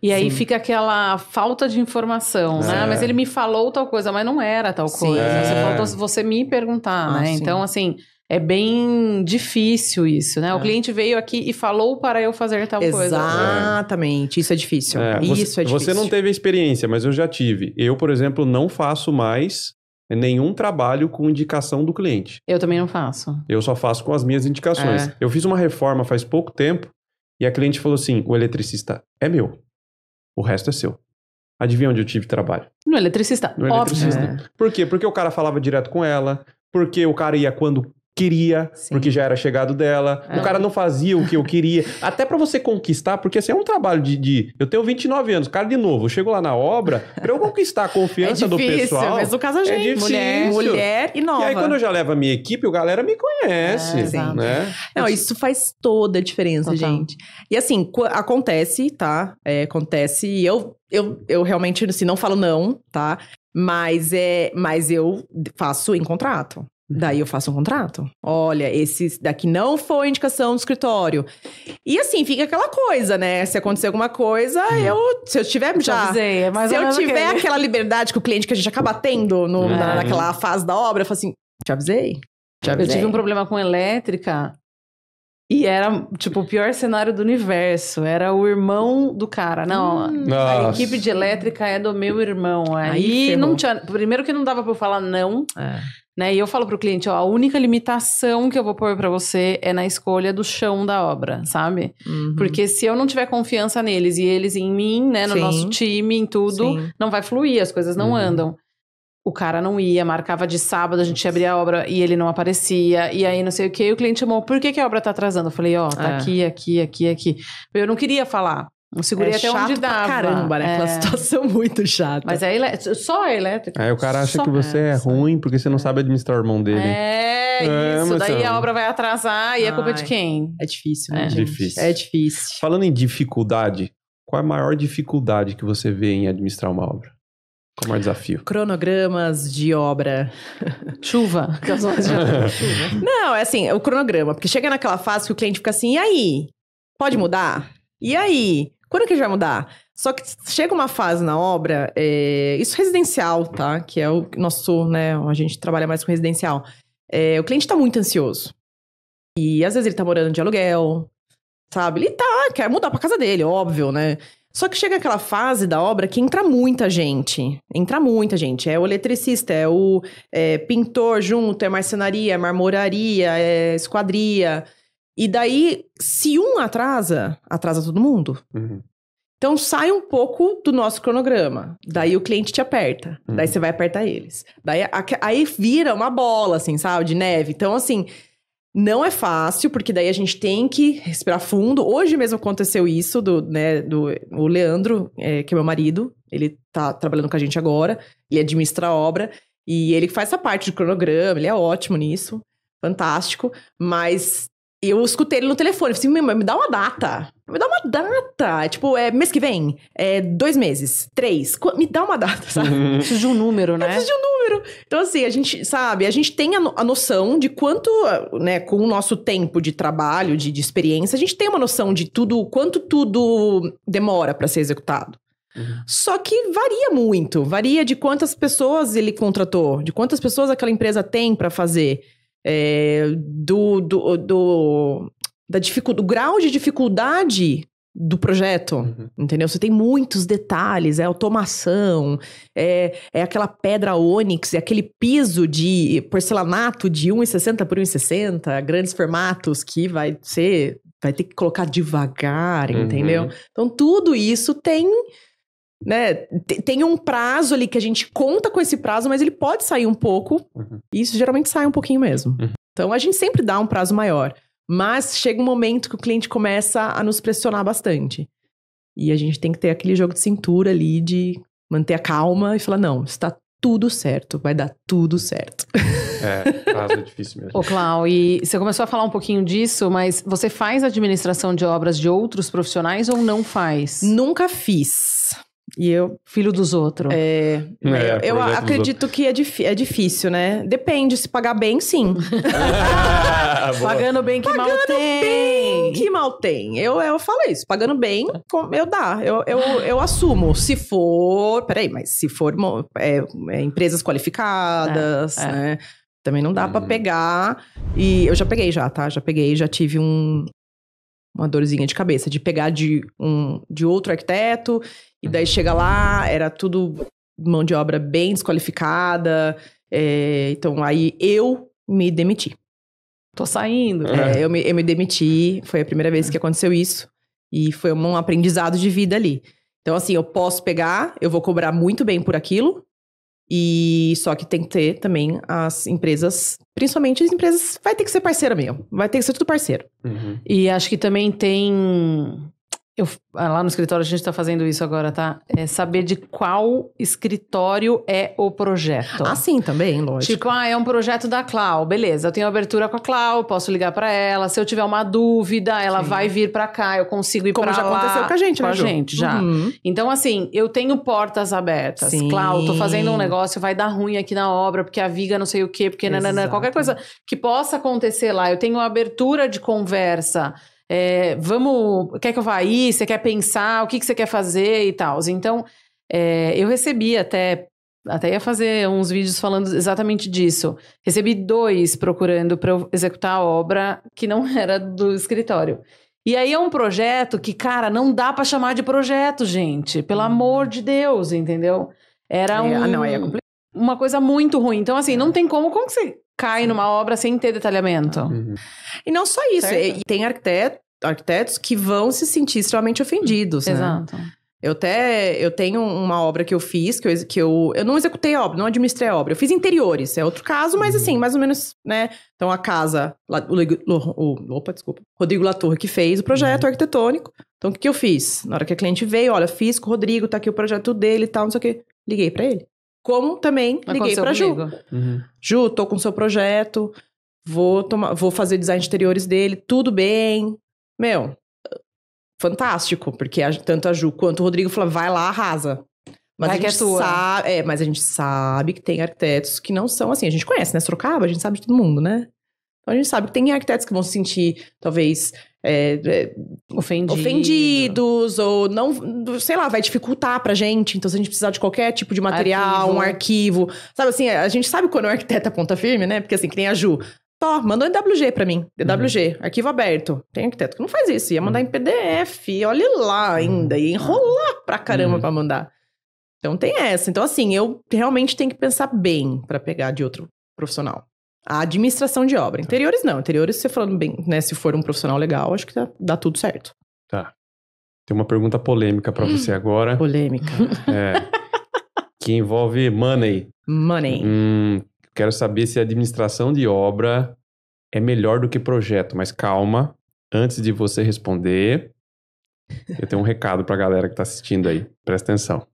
E aí fica aquela falta de informação, né? Mas ele me falou tal coisa, mas não era tal coisa. Faltou você me perguntar, né? Sim. Então, assim... É bem difícil isso, né? O cliente veio aqui e falou para eu fazer tal coisa. Exatamente, isso é difícil. Isso é difícil. Você não teve a experiência, mas eu já tive. Eu, por exemplo, não faço mais nenhum trabalho com indicação do cliente. Eu também não faço. Eu só faço com as minhas indicações. Eu fiz uma reforma faz pouco tempo e a cliente falou assim, o eletricista é meu, o resto é seu. Adivinha onde eu tive trabalho? No eletricista, óbvio. Por quê? Porque o cara falava direto com ela, porque o cara ia quando... queria, porque já era chegado dela. O cara não fazia o que eu queria. Até pra você conquistar, porque assim, é um trabalho de... Eu tenho 29 anos, cara, de novo, eu chego lá na obra, pra eu conquistar a confiança do pessoal... Mas no caso a gente, mulher e nova. E aí, quando eu já levo a minha equipe, a galera me conhece, né? Não, isso faz toda a diferença, gente. E assim, acontece, tá? Acontece, e eu realmente, assim, não falo não, tá? Mas eu faço em contrato. Daí eu faço um contrato. Olha, esse daqui não foi indicação do escritório. E assim, fica aquela coisa, né? Se acontecer alguma coisa, se eu tiver já... Se eu tiver aquela liberdade que o cliente que a gente acaba tendo naquela fase da obra, eu falo assim, te avisei. Eu tive um problema com elétrica e era, tipo, o pior cenário do universo. Era o irmão do cara. Não, a equipe de elétrica é do meu irmão. Aí não tinha... Primeiro que não dava pra eu falar não. Né? E eu falo pro cliente, a única limitação que eu vou pôr pra você é na escolha do chão da obra, sabe? Porque se eu não tiver confiança neles e eles em mim, né, no nosso time, em tudo, não vai fluir, as coisas não andam. O cara não ia, marcava de sábado, a gente abria a obra e ele não aparecia, e aí não sei o que, e o cliente chamou, por que a obra tá atrasando? Eu falei, tá aqui. Eu não queria falar. Eu segurei até onde dava. Caramba, né? Aquela situação muito chata. Mas só a elétrica. Aí o cara acha que você é ruim porque você não sabe administrar o irmão dele. Isso. Daí a obra vai atrasar e é culpa de quem? É difícil, né, difícil. É difícil. Falando em dificuldade, qual é a maior dificuldade que você vê em administrar uma obra? Qual é o maior desafio? Cronogramas de obra. Chuva. Não, é assim, o cronograma. Porque chega naquela fase que o cliente fica assim, e aí? Pode mudar? E aí? Quando que a gente vai mudar? Só que chega uma fase na obra, isso residencial, tá? Que é o nosso, né? A gente trabalha mais com residencial. O cliente tá muito ansioso. E às vezes ele tá morando de aluguel, sabe? Ele quer mudar pra casa dele, óbvio, né? Só que chega aquela fase da obra que entra muita gente. É o eletricista, é o pintor junto, é marcenaria, é marmoraria, é esquadria. E daí, se um atrasa todo mundo. Então, sai um pouco do nosso cronograma. Daí, o cliente te aperta. Daí, você vai apertar eles. Daí, aí vira uma bola, assim, sabe? De neve. Então, assim, não é fácil, porque daí a gente tem que respirar fundo. Hoje mesmo aconteceu isso, o Leandro, que é meu marido. Ele tá trabalhando com a gente agora. Ele administra a obra. E ele faz essa parte do cronograma. Ele é ótimo nisso. Fantástico. Mas... eu escutei ele no telefone, falei assim, me dá uma data. Me dá uma data. Tipo, mês que vem? 2 meses? 3? Me dá uma data, sabe? Preciso de um número, né? Preciso de um número. Então, assim, a gente tem a noção de quanto, né, com o nosso tempo de trabalho, de experiência, a gente tem uma noção de quanto tudo demora para ser executado. Só que varia muito. Varia de quantas pessoas ele contratou, de quantas pessoas aquela empresa tem para fazer. Do grau de dificuldade do projeto, entendeu? Você tem muitos detalhes, automação, aquela pedra ônix, aquele piso de porcelanato de 1,60 por 1,60, grandes formatos que vai ter que colocar devagar, entendeu? Então, tudo isso tem... né, tem um prazo ali que a gente conta com esse prazo, mas ele pode sair um pouco, e isso geralmente sai um pouquinho mesmo. Então, a gente sempre dá um prazo maior, mas chega um momento que o cliente começa a nos pressionar bastante. E a gente tem que ter aquele jogo de cintura ali, de manter a calma e falar, não, está tudo certo, vai dar tudo certo. Prazo é difícil mesmo. Ô, Clau, e você começou a falar um pouquinho disso, mas você faz administração de obras de outros profissionais ou não faz? Nunca fiz. E eu... filho dos outros. Eu acredito que é difícil, né? Depende, se pagar bem, sim. Pagando bem que mal tem. Pagando bem que mal tem. Eu falo isso, pagando bem, eu assumo. Se for... Peraí, mas se for empresas qualificadas, né? Também não dá pra pegar. E eu já peguei tá? Já tive uma dorzinha de cabeça, de pegar de outro arquiteto, e daí chega lá, era tudo mão de obra bem desqualificada, então aí eu me demiti. Tô saindo. Eu me demiti, foi a primeira vez que aconteceu isso, e foi um aprendizado de vida ali. Então assim, eu posso pegar, eu vou cobrar muito bem por aquilo, e só que tem que ter também as empresas, principalmente as empresas, vai ter que ser parceira mesmo, vai ter que ser tudo parceiro. E acho que também tem... lá no escritório a gente tá fazendo isso agora, tá? Saber de qual escritório é o projeto. Ah, sim, também, lógico. Tipo, é um projeto da Clau, beleza, eu tenho abertura com a Clau, posso ligar pra ela, se eu tiver uma dúvida, ela vai vir pra cá, eu consigo ir pra lá. Como já aconteceu com a gente, né, Com a gente, já. Então, assim, eu tenho portas abertas. Sim. Clau, tô fazendo um negócio, vai dar ruim aqui na obra, porque a viga não sei o quê, porque nanana, qualquer coisa que possa acontecer lá, eu tenho abertura de conversa. Quer que eu vá aí? Você quer pensar? O que você quer fazer e tal? Então, eu recebi até ia fazer uns vídeos falando exatamente disso. Recebi 2 procurando para eu executar a obra que não era do escritório. E aí é um projeto que, cara, não dá para chamar de projeto, gente. Pelo amor de Deus, entendeu? Era uma coisa muito ruim. Então, assim, não tem como que você cai numa obra sem ter detalhamento. E não só isso, tem arquitetos que vão se sentir extremamente ofendidos, né? Exato. Eu tenho uma obra que eu fiz, que eu não executei a obra, não administrei a obra. Eu fiz interiores, é outro caso, mas assim, mais ou menos, né? Então a casa, Rodrigo Latorre que fez o projeto arquitetônico. Então o que eu fiz? Na hora que a cliente veio, olha, fiz com o Rodrigo, tá aqui o projeto dele e tal, não sei o quê. Liguei pra ele. Como também liguei pra Ju. Ju, tô com o seu projeto, vou fazer design de interiores dele, tudo bem. Fantástico, porque tanto a Ju quanto o Rodrigo falaram, vai lá, arrasa. Mas a gente sabe, mas a gente sabe que tem arquitetos que não são assim. A gente conhece, né? Sorocaba, a gente sabe de todo mundo, né? Então a gente sabe que tem arquitetos que vão se sentir, talvez, ofendidos, ou não, sei lá, vai dificultar pra gente. Então, se a gente precisar de qualquer tipo de material, um arquivo. Sabe assim, a gente sabe quando o arquiteto é ponta firme, né? Porque assim, que nem a Ju. Mandou em DWG pra mim. DWG, arquivo aberto. Tem arquiteto que não faz isso. Ia mandar em PDF, olha lá ainda. Ia enrolar pra caramba pra mandar. Então tem essa. Então assim, eu realmente tenho que pensar bem pra pegar de outro profissional. A administração de obra. Interiores não. Interiores, você falando bem, né? Se for um profissional legal, acho que dá tudo certo. Tá. Tem uma pergunta polêmica pra você agora. Polêmica. Que envolve money. Money. Quero saber se a administração de obra é melhor do que projeto. Mas calma, antes de você responder, eu tenho um recado pra galera que tá assistindo aí. Presta atenção.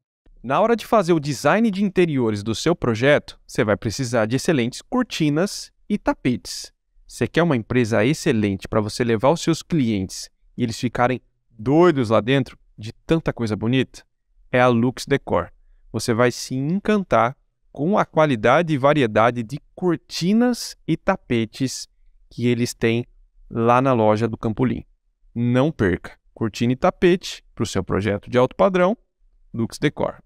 Na hora de fazer o design de interiores do seu projeto, você vai precisar de excelentes cortinas e tapetes. Você quer uma empresa excelente para você levar os seus clientes e eles ficarem doidos lá dentro de tanta coisa bonita? É a Lux Decor. Você vai se encantar com a qualidade e variedade de cortinas e tapetes que eles têm lá na loja do Campolim. Não perca! Cortina e tapete para o seu projeto de alto padrão, Lux Decor.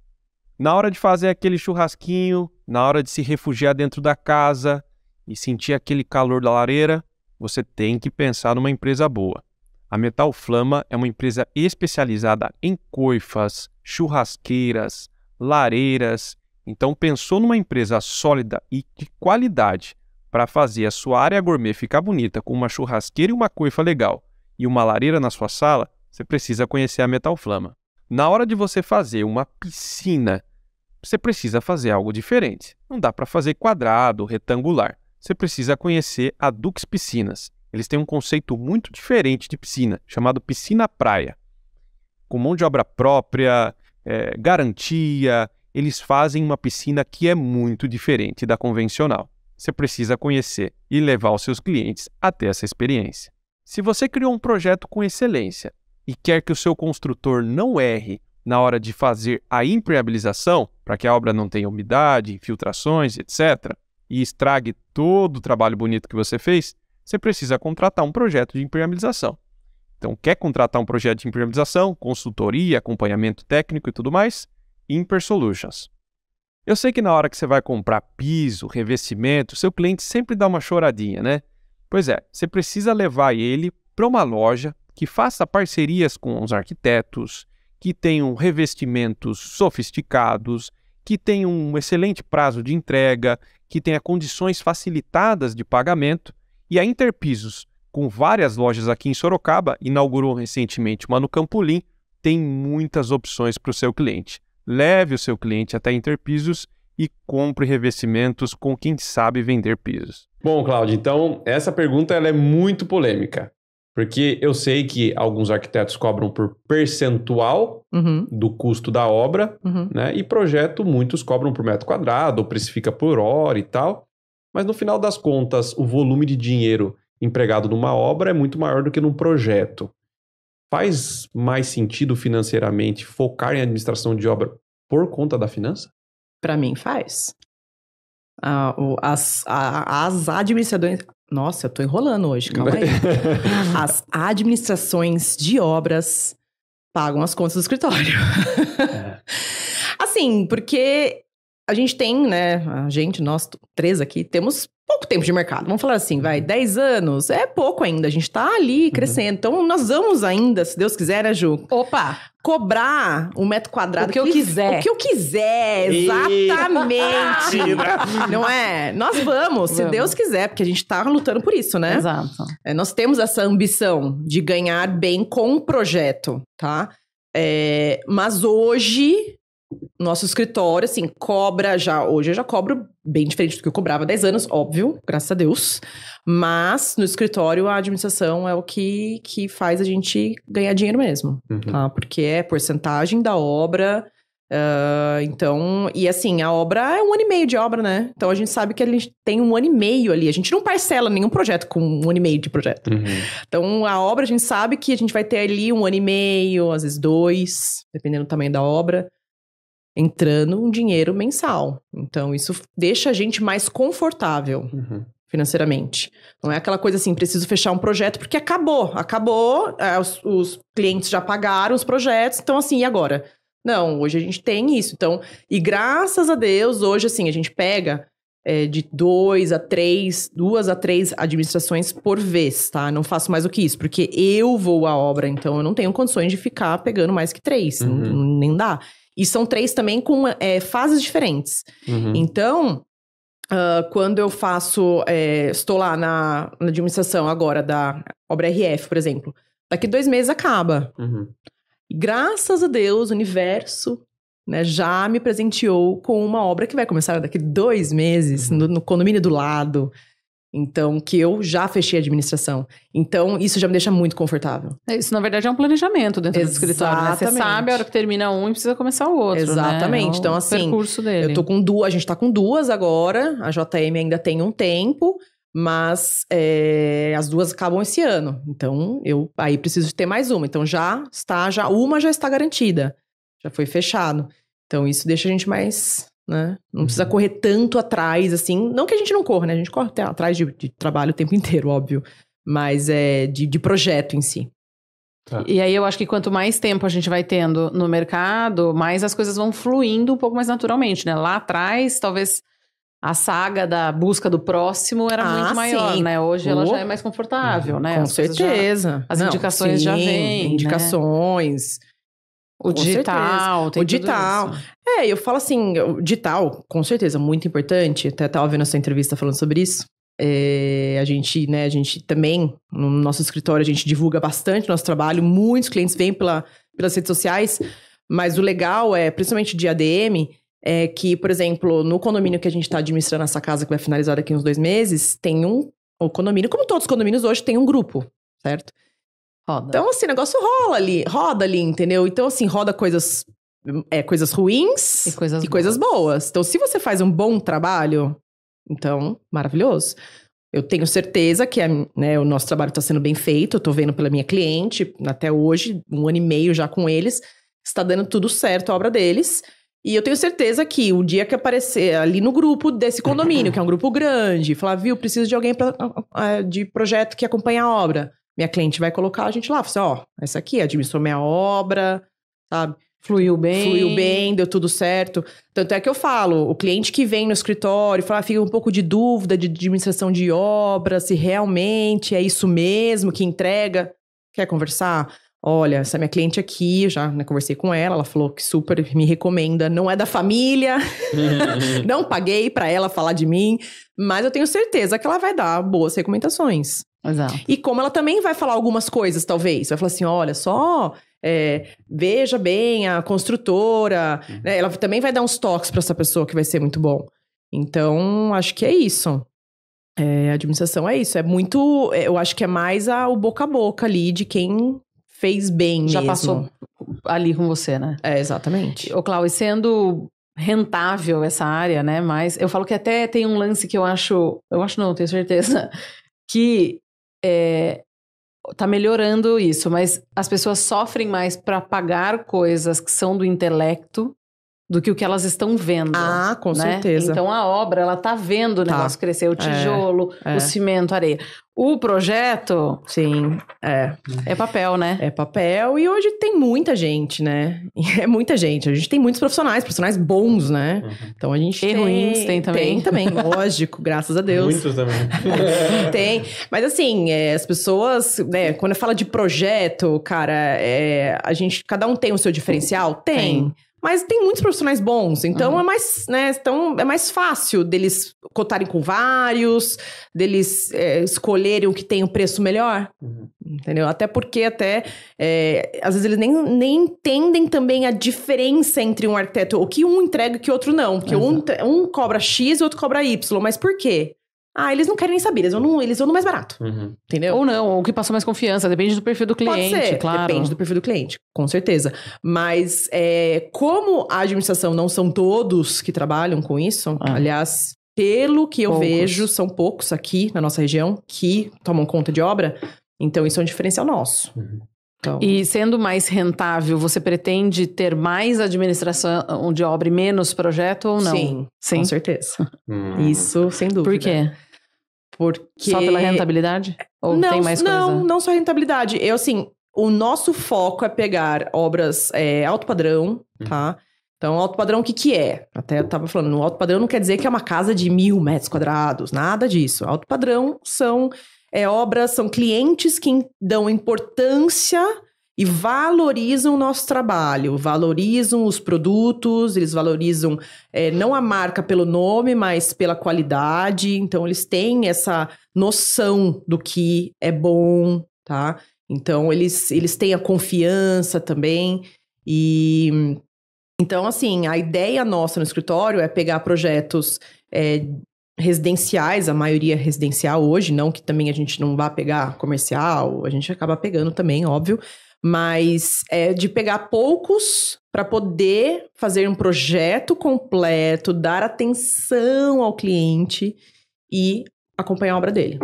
Na hora de fazer aquele churrasquinho, na hora de se refugiar dentro da casa e sentir aquele calor da lareira, você tem que pensar numa empresa boa. A Metal Flama é uma empresa especializada em coifas, churrasqueiras, lareiras. Então pensou numa empresa sólida e de qualidade para fazer a sua área gourmet ficar bonita com uma churrasqueira e uma coifa legal e uma lareira na sua sala, você precisa conhecer a Metal Flama. Na hora de você fazer uma piscina, você precisa fazer algo diferente. Não dá para fazer quadrado, retangular. Você precisa conhecer a Dux Piscinas. Eles têm um conceito muito diferente de piscina, chamado piscina praia. Com mão de obra própria, garantia, eles fazem uma piscina que é muito diferente da convencional. Você precisa conhecer e levar os seus clientes até essa experiência. Se você criou um projeto com excelência e quer que o seu construtor não erre na hora de fazer a impermeabilização, para que a obra não tenha umidade, infiltrações, etc., e estrague todo o trabalho bonito que você fez, você precisa contratar um projeto de impermeabilização. Então, quer contratar um projeto de impermeabilização, consultoria, acompanhamento técnico e tudo mais? Imper Solutions. Eu sei que na hora que você vai comprar piso, revestimento, seu cliente sempre dá uma choradinha, né? Pois é, você precisa levar ele para uma loja que faça parcerias com os arquitetos, que tenham revestimentos sofisticados, que tenham um excelente prazo de entrega, que tenha condições facilitadas de pagamento. E a Interpisos, com várias lojas aqui em Sorocaba, inaugurou recentemente uma no Campolim, tem muitas opções para o seu cliente. Leve o seu cliente até a Interpisos e compre revestimentos com quem sabe vender pisos. Bom, Cláudio, então essa pergunta ela é muito polêmica. Porque eu sei que alguns arquitetos cobram por percentual do custo da obra, né? E projeto, muitos cobram por metro quadrado, ou precifica por hora e tal. Mas no final das contas, o volume de dinheiro empregado numa obra é muito maior do que num projeto. Faz mais sentido financeiramente focar em administração de obra por conta da finança? Para mim faz. As administrações... Nossa, eu tô enrolando hoje, calma aí. As administrações de obras pagam as contas do escritório. Assim, porque a gente tem, né, nós três aqui, temos pouco tempo de mercado. Vamos falar assim, 10 anos, é pouco ainda, a gente tá ali crescendo. Então, nós vamos ainda, se Deus quiser, né, Ju? Opa! Cobrar um metro quadrado. O que eu quiser. O que eu quiser, exatamente. Não é? Nós vamos, se Deus quiser, porque a gente tá lutando por isso, né? Exato. Nós temos essa ambição de ganhar bem com o projeto, tá? Mas hoje, nosso escritório, assim, hoje eu já cobro bem diferente do que eu cobrava há 10 anos, óbvio, graças a Deus. Mas no escritório a administração é o que faz a gente ganhar dinheiro mesmo, tá? Porque é porcentagem da obra, então... E assim, a obra é 1 ano e meio de obra, né? Então a gente sabe que a gente tem 1 ano e meio ali. A gente não parcela nenhum projeto com 1 ano e meio de projeto. Então a obra a gente sabe que a gente vai ter ali 1 ano e meio, às vezes 2, dependendo do tamanho da obra, entrando um dinheiro mensal. Então, isso deixa a gente mais confortável financeiramente. Não é aquela coisa assim, preciso fechar um projeto porque acabou, os clientes já pagaram os projetos, então assim, e agora? Não, hoje a gente tem isso. Então, e graças a Deus, hoje assim, a gente pega de 2 a 3 administrações por vez, tá? Não faço mais do que isso, porque eu vou à obra, então eu não tenho condições de ficar pegando mais que 3, nem dá. E são 3 também com fases diferentes. Então, quando eu faço... estou lá na administração agora da obra RF, por exemplo. Daqui 2 meses acaba. E graças a Deus, o universo, né, já me presenteou com uma obra que vai começar daqui 2 meses, no condomínio do lado. Então, que eu já fechei a administração. Então, isso já me deixa muito confortável. Isso, na verdade, é um planejamento dentro do escritório, né? Você sabe a hora que termina um e precisa começar o outro, Exatamente. Né? Então, assim, percurso dele. Eu tô com 2, a gente tá com 2 agora, a JM ainda tem um tempo, mas as 2 acabam esse ano. Então, eu aí preciso ter mais uma. Então, uma já está garantida. Já foi fechado. Então, isso deixa a gente mais... né? Não precisa correr tanto atrás, assim. Não que a gente não corra, né? A gente corre até atrás de trabalho o tempo inteiro, óbvio. Mas de projeto em si. Tá. E aí eu acho que quanto mais tempo a gente vai tendo no mercado, mais as coisas vão fluindo um pouco mais naturalmente, né? Lá atrás, talvez a saga da busca do próximo era muito maior, sim. Né? Hoje ela já é mais confortável, né? Com certeza. As indicações já vêm, indicações... Né? O digital, tem o digital. Eu falo assim, o digital, com certeza, muito importante. Até estava vendo a sua entrevista falando sobre isso. A gente também, no nosso escritório, a gente divulga bastante nosso trabalho. Muitos clientes vêm pelas redes sociais. Mas o legal principalmente de ADM, é que, por exemplo, no condomínio que a gente está administrando essa casa, que vai finalizar daqui uns 2 meses, tem o condomínio, como todos os condomínios hoje, tem um grupo, certo? Roda. Então, assim, o negócio roda ali, entendeu? Então, assim, roda coisas ruins e coisas boas. Então, se você faz um bom trabalho, então, maravilhoso. Eu tenho certeza que o nosso trabalho está sendo bem feito. Eu tô vendo pela minha cliente, até hoje, 1 ano e meio já com eles, está dando tudo certo a obra deles. E eu tenho certeza que o dia que aparecer ali no grupo desse condomínio, que é um grupo grande, falar, viu, preciso de alguém de projeto que acompanha a obra. Minha cliente vai colocar a gente lá, fala assim, essa aqui administrou minha obra, sabe? Fluiu bem, deu tudo certo. Tanto é que eu falo, o cliente que vem no escritório, fica um pouco de dúvida de administração de obra, se realmente é isso mesmo que entrega. Quer conversar? Olha, essa minha cliente aqui, já conversei com ela falou que super me recomenda, não é da família, não paguei pra ela falar de mim, mas eu tenho certeza que ela vai dar boas recomendações. Exato. E como ela também vai falar algumas coisas, talvez. Vai falar assim, olha só, veja bem a construtora. Né? Ela também vai dar uns toques para essa pessoa que vai ser muito bom. Então, acho que é isso. A administração é isso. É muito... eu acho que é mais o boca a boca ali de quem fez bem já mesmo. Passou ali com você, né? Exatamente. Ô, Cláudio, sendo rentável essa área, né? Mas eu falo que até tem um lance que eu acho não, tenho certeza, que tá melhorando isso, mas as pessoas sofrem mais para pagar coisas que são do intelecto do que o que elas estão vendo. Ah, com certeza. Então a obra, ela tá vendo o negócio crescer, o tijolo, o cimento, a areia. O projeto... Sim, é papel, né? É papel e hoje tem muita gente, né? É muita gente. A gente tem muitos profissionais bons, né? Então a gente tem... ruins tem também. Tem também, lógico, graças a Deus. Muitos também. Tem. Mas assim, as pessoas, né? Quando fala de projeto, cara, cada um tem o seu diferencial? Tem. Mas tem muitos profissionais bons, então é mais, né? Então é mais fácil deles cotarem com vários, deles escolherem o que tem o preço melhor, entendeu? Até porque às vezes eles nem entendem também a diferença entre um arquiteto, o que um entrega e o que o outro não, porque um cobra X e o outro cobra Y, mas por quê? Eles não querem nem saber, eles vão no mais barato, entendeu? Ou não, ou que passou mais confiança, depende do perfil do cliente, pode ser, claro. Depende do perfil do cliente, com certeza. Mas como a administração não são todos que trabalham com isso, aliás, pelo que eu vejo, são poucos aqui na nossa região que tomam conta de obra, então isso é um diferencial nosso. Então... E sendo mais rentável, você pretende ter mais administração de obra e menos projeto ou não? Sim, com certeza. Isso, sem dúvida. Por quê? Porque... Só pela rentabilidade? Ou tem mais coisa? Não só rentabilidade. O nosso foco é pegar obras alto padrão, tá? Então, alto padrão, o que é? Até eu tava falando, no alto padrão não quer dizer que é uma casa de 1.000 metros quadrados, nada disso. Alto padrão são obras, são clientes que dão importância e valorizam o nosso trabalho, valorizam os produtos, eles valorizam não a marca pelo nome, mas pela qualidade. Então, eles têm essa noção do que é bom, tá? Então, eles têm a confiança também. E então, assim, a ideia nossa no escritório é pegar projetos residenciais, a maioria é residencial hoje, não que também a gente não vá pegar comercial, a gente acaba pegando também, óbvio, mas é de pegar poucos para poder fazer um projeto completo, dar atenção ao cliente e acompanhar a obra dele.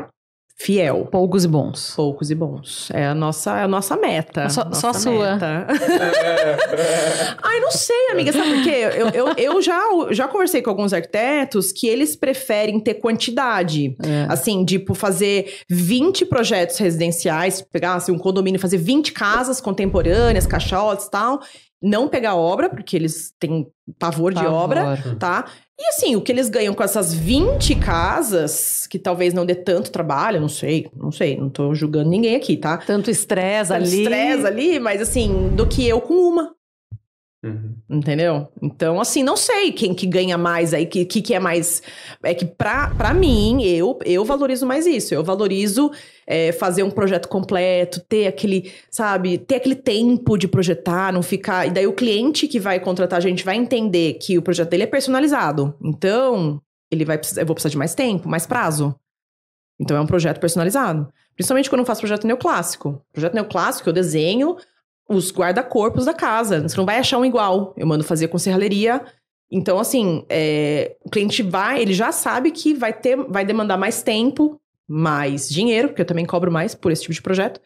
Fiel. Poucos e bons. Poucos e bons. É a nossa meta. Só a sua. Ai, não sei, amiga. Sabe por quê? Eu já conversei com alguns arquitetos que eles preferem ter quantidade. Assim, tipo, fazer 20 projetos residenciais, pegar assim, um condomínio, fazer 20 casas contemporâneas, caixotes e tal. Não pegar obra, porque eles têm pavor de obra, tá? E assim, o que eles ganham com essas 20 casas, que talvez não dê tanto trabalho, não sei, não tô julgando ninguém aqui, tá? Tanto estresse ali, mas assim, do que eu com uma. Uhum. Entendeu? Então, assim, não sei quem que ganha mais aí, que é mais... É que pra mim, eu valorizo mais isso. Eu valorizo fazer um projeto completo, ter aquele, sabe, ter aquele tempo de projetar, não ficar... E daí o cliente que vai contratar a gente vai entender que o projeto dele é personalizado. Então, eu vou precisar de mais tempo, mais prazo. Então, é um projeto personalizado. Principalmente quando eu faço projeto neoclássico. Projeto neoclássico, eu desenho os guarda-corpos da casa. Você não vai achar um igual. Eu mando fazer com serralheria. Então, assim, o cliente ele já sabe que vai demandar mais tempo, mais dinheiro, porque eu também cobro mais por esse tipo de projeto.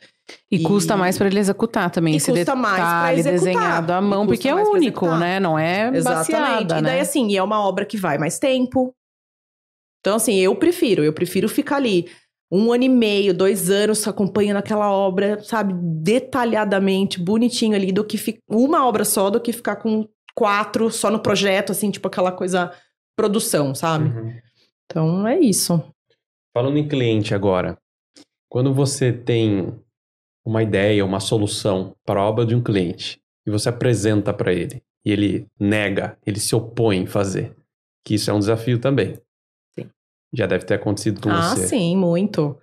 E custa mais para ele executar também. Esse custa mais para executar. Desenhado à mão, porque é único, né? Não é baseada, e daí, assim, é uma obra que vai mais tempo. Então, assim, eu prefiro ficar ali 1 ano e meio, 2 anos acompanhando aquela obra, sabe, detalhadamente, bonitinho ali, do que uma obra só, do que ficar com 4 só no projeto, assim, tipo aquela coisa, produção, sabe? Uhum. Então, é isso. Falando em cliente agora, quando você tem uma ideia, uma solução para a obra de um cliente, e você apresenta para ele, e ele nega, ele se opõe em fazer, que isso é um desafio também. Já deve ter acontecido com você. Ah, sim, muito.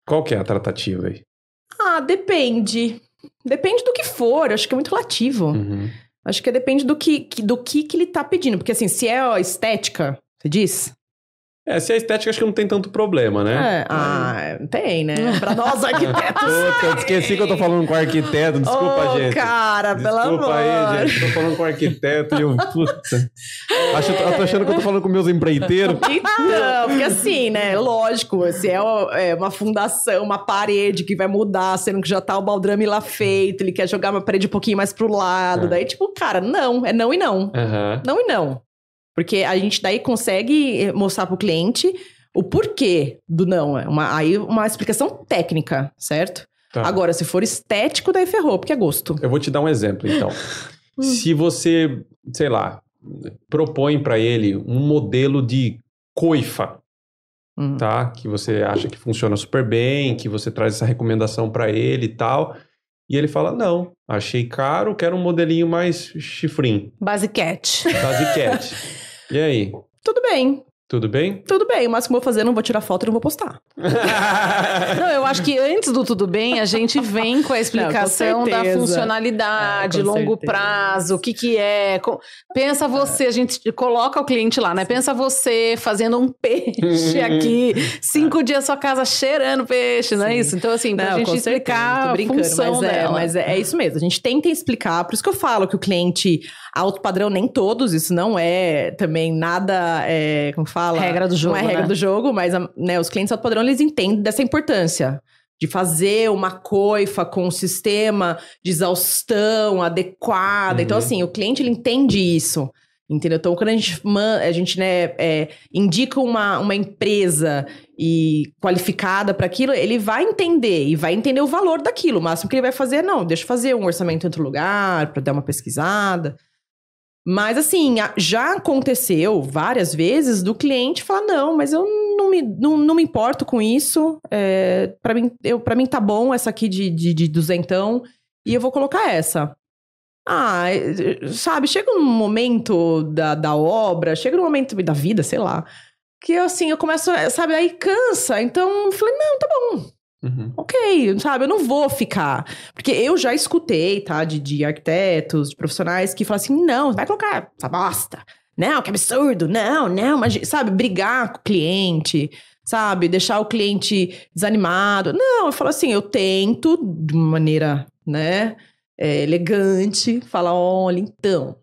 Qual que é a tratativa aí? Depende. Depende do que for, acho que é muito relativo. Uhum. Acho que depende do que ele tá pedindo. Porque assim, se é estética, você diz? Se é estética, acho que não tem tanto problema, né? Tem, né? Pra nós arquitetos. Puta, eu esqueci que eu tô falando com arquiteto, desculpa, gente. Cara, pelo amor. Desculpa aí, gente, tô falando com arquiteto e eu... Puta. Eu tô achando que eu tô falando com meus empreiteiros. Então, porque assim, né? Lógico, se é uma fundação, uma parede que vai mudar, sendo que já tá o baldrame lá feito, ele quer jogar uma parede um pouquinho mais pro lado. Daí, tipo, cara, não. É não e não. Uhum. Não e não. Porque a gente daí consegue mostrar pro cliente o porquê do não. Aí uma explicação técnica, certo? Tá. Agora, se for estético, daí ferrou, porque é gosto. Eu vou te dar um exemplo, então. Se você, sei lá, propõe para ele um modelo de coifa, tá? Que você acha que funciona super bem, que você traz essa recomendação para ele e tal... E ele fala, não, achei caro, quero um modelinho mais chifrinho. Basiquete. E aí? Tudo bem. Tudo bem? Tudo bem, o máximo que eu vou fazer, eu não vou tirar foto e não vou postar. Não, eu acho que antes do tudo bem, a gente vem com a explicação da funcionalidade, longo prazo, o que é. Pensa você, a gente coloca o cliente lá, né? Pensa você fazendo um peixe aqui, 5 dias sua casa cheirando peixe, não é isso? Então, assim, pra gente explicar a função dela. Mas é isso mesmo, a gente tenta explicar, por isso que eu falo que o cliente alto padrão, nem todos, isso não é também nada, como fala? Regra do jogo, não é regra do jogo, mas né, os clientes alto padrão, eles entendem dessa importância de fazer uma coifa com um sistema de exaustão adequado. Então, assim, o cliente, ele entende isso, entendeu? Então, quando a gente né, indica uma empresa qualificada para aquilo, ele vai entender e vai entender o valor daquilo. O máximo que ele vai fazer não, deixa eu fazer um orçamento em outro lugar para dar uma pesquisada. Mas, assim, já aconteceu várias vezes do cliente falar, não, mas eu não me importo com isso, pra mim tá bom essa aqui de 200, e eu vou colocar essa. Sabe, chega um momento da obra, chega um momento da vida, sei lá, que assim, eu começo, sabe, aí cansa. Então, eu falei, não, tá bom. Ok, sabe, eu não vou ficar. Porque eu já escutei, tá, de arquitetos, de profissionais que falam assim, não, vai colocar essa bosta. Não, que absurdo, não, mas, sabe, brigar com o cliente, sabe, deixar o cliente desanimado. Não, eu falo assim, eu tento de uma maneira, né, elegante, falar, olha, então,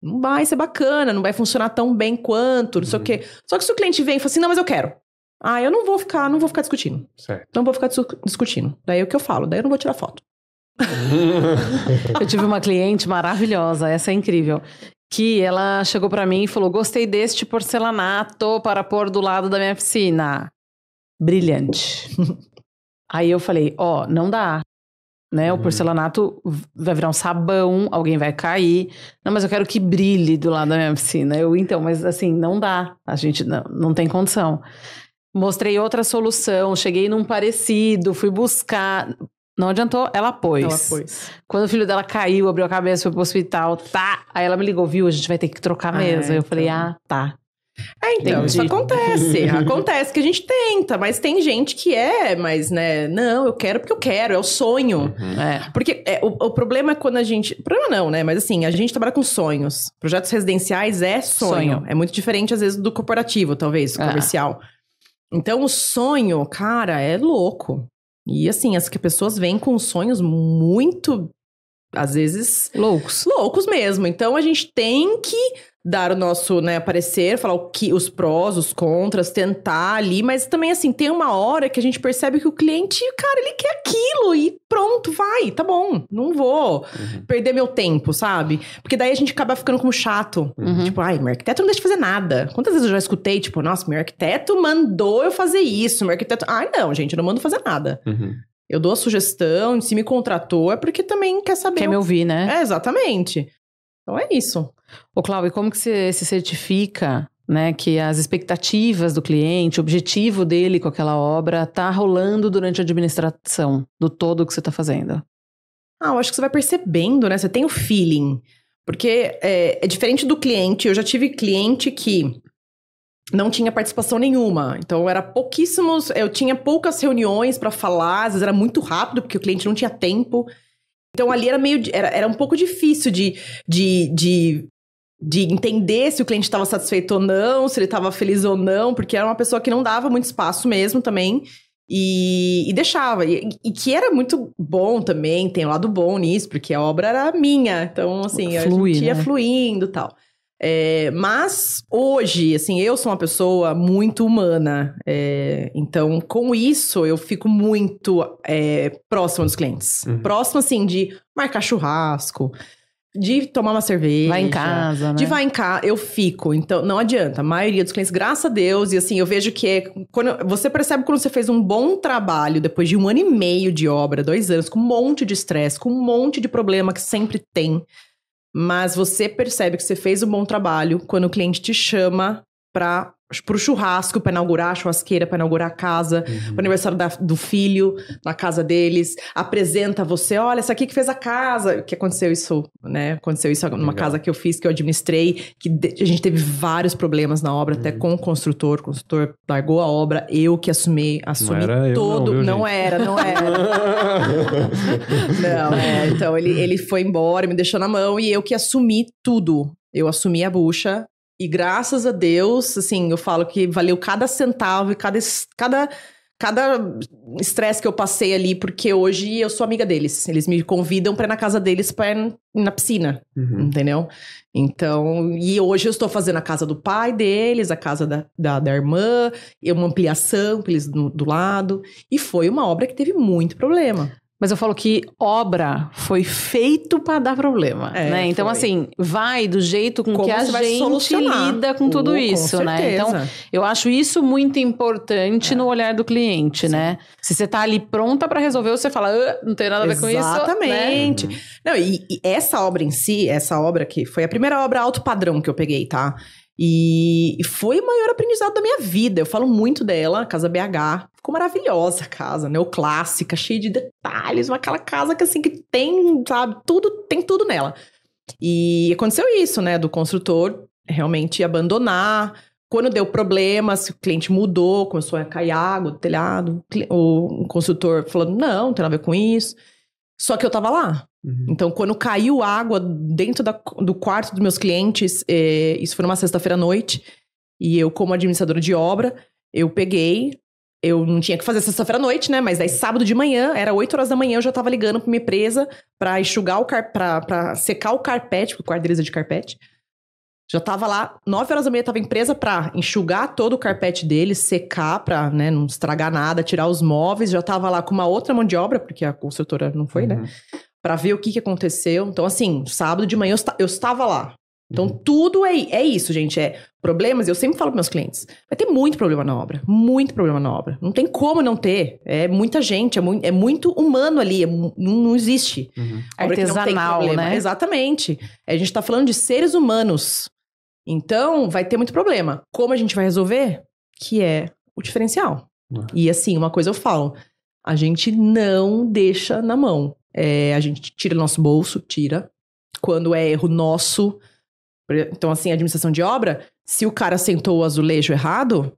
não vai ser bacana, não vai funcionar tão bem quanto, não sei o quê. Só que se o cliente vem e fala assim, não, mas eu quero. Eu não vou ficar discutindo. Certo. Não vou ficar discutindo. Daí é o que eu falo, daí eu não vou tirar foto. Eu tive uma cliente maravilhosa, essa é incrível, que ela chegou pra mim e falou, gostei deste porcelanato para pôr do lado da minha piscina. Brilhante. Aí eu falei, não dá. Né? O porcelanato vai virar um sabão, alguém vai cair. Não, mas eu quero que brilhe do lado da minha piscina. Então, mas assim, não dá. A gente não tem condição. Mostrei outra solução, cheguei num parecido, fui buscar. Não adiantou, ela pôs. Quando o filho dela caiu, abriu a cabeça, foi pro hospital, tá. Aí ela me ligou, viu, a gente vai ter que trocar a mesa. Eu falei, tá. Então, isso acontece. Acontece que a gente tenta, mas tem gente que mas, né, não, eu quero porque eu quero, é o sonho. Porque o problema é quando a gente... Problema não, né, mas assim, a gente trabalha com sonhos. Projetos residenciais é sonho. É muito diferente, às vezes, do corporativo, talvez, comercial. Então, o sonho, cara, é louco. E assim, as pessoas vêm com sonhos muito, às vezes... Loucos mesmo. Então, a gente tem que dar o nosso, né, parecer, falar os prós, os contras, tentar ali. Mas também, assim, tem uma hora que a gente percebe que o cliente, cara, ele quer aquilo. E pronto, vai, tá bom. Não vou perder meu tempo, sabe? Porque daí a gente acaba ficando como chato. Tipo, meu arquiteto não deixa de fazer nada. Quantas vezes eu já escutei, tipo, nossa, meu arquiteto mandou eu fazer isso. Meu arquiteto... não, gente, eu não mando fazer nada. Eu dou a sugestão, se me contratou, é porque também quer saber... Quer me ouvir, né? Exatamente. Então é isso. Ô, Cláudio, como que você se certifica, né, que as expectativas do cliente, o objetivo dele com aquela obra tá rolando durante a administração do todo que você tá fazendo? Eu acho que você vai percebendo, né? Você tem o feeling. Porque é diferente do cliente. Eu já tive cliente que não tinha participação nenhuma. Então, era pouquíssimos... Eu tinha poucas reuniões pra falar. Às vezes era muito rápido, porque o cliente não tinha tempo. Então, ali era um pouco difícil de entender se o cliente estava satisfeito ou não, se ele estava feliz ou não, porque era uma pessoa que não dava muito espaço mesmo também, e deixava. E que era muito bom também, tem um lado bom nisso, porque a obra era minha. Então, assim, a gente ia fluindo e tal. Mas, hoje, assim, eu sou uma pessoa muito humana. Então, com isso, eu fico muito próxima dos clientes. Próxima, assim, de marcar churrasco, de tomar uma cerveja. Vai em casa, né? De vai em casa, eu fico. Então, não adianta. A maioria dos clientes, graças a Deus, e assim, eu vejo que você percebe quando você fez um bom trabalho, depois de 1 ano e meio de obra, 2 anos, com um monte de estresse, com um monte de problema que sempre tem. Mas você percebe que você fez um bom trabalho quando o cliente te chama pro churrasco, pra inaugurar a churrasqueira, pra inaugurar a casa, pro aniversário do filho, na casa deles, apresenta você, olha, essa aqui que fez a casa, que aconteceu isso, né, numa casa que eu fiz, que eu administrei, que a gente teve vários problemas na obra, até com o construtor largou a obra, eu que assumi todo, não era. Não, então ele foi embora, me deixou na mão, e eu que assumi tudo, eu assumi a bucha. E graças a Deus, assim, eu falo que valeu cada centavo e cada estresse que eu passei ali, porque hoje eu sou amiga deles. Eles me convidam pra ir na casa deles pra ir na piscina, entendeu? Então, e hoje eu estou fazendo a casa do pai deles, a casa da irmã, e uma ampliação pra eles do lado. E foi uma obra que teve muito problema. Mas eu falo que obra foi feito para dar problema, né? Então, assim, vai do jeito com que a gente lida com tudo isso, né? Então, eu acho isso muito importante no olhar do cliente, né? Se você tá ali pronta para resolver, você fala, não tem nada a ver com isso. Exatamente. Né? Não, e essa obra em si, essa obra que foi a primeira obra alto padrão que eu peguei, tá? E foi o maior aprendizado da minha vida. Eu falo muito dela, Casa BH. ficou maravilhosa a casa, neoclássica, cheia de detalhes, aquela casa que assim, que tem, sabe, tem tudo nela. E aconteceu isso, né, do construtor realmente abandonar. Quando deu problemas, o cliente mudou, começou a cair água do telhado, o construtor falou, não tem nada a ver com isso. Só que eu tava lá. Então, quando caiu água dentro do quarto dos meus clientes, isso foi numa sexta-feira à noite, e eu, como administradora de obra, eu não tinha que fazer sexta-feira à noite, né? Mas daí sábado de manhã, era 8 horas da manhã, eu já tava ligando pra minha empresa pra enxugar pra secar o carpete, porque o quarto deles é de carpete. Já tava lá, 9 horas da manhã, tava em empresa pra enxugar todo o carpete deles, secar pra, né, não estragar nada, tirar os móveis. Já tava lá com uma outra mão de obra, porque a construtora não foi, né? Pra ver o que aconteceu. Então, assim, sábado de manhã eu estava lá. Então, tudo é isso, gente. Problemas, eu sempre falo para meus clientes, vai ter muito problema na obra. Muito problema na obra. Não tem como não ter. É muita gente, é muito humano ali. Não existe. Artesanal, né? Exatamente. A gente tá falando de seres humanos. Então, vai ter muito problema. Como a gente vai resolver? Que é o diferencial. E assim, uma coisa eu falo, a gente não deixa na mão. A gente tira do nosso bolso, tira. Quando é erro nosso. Então, assim, a administração de obra, se o cara sentou o azulejo errado,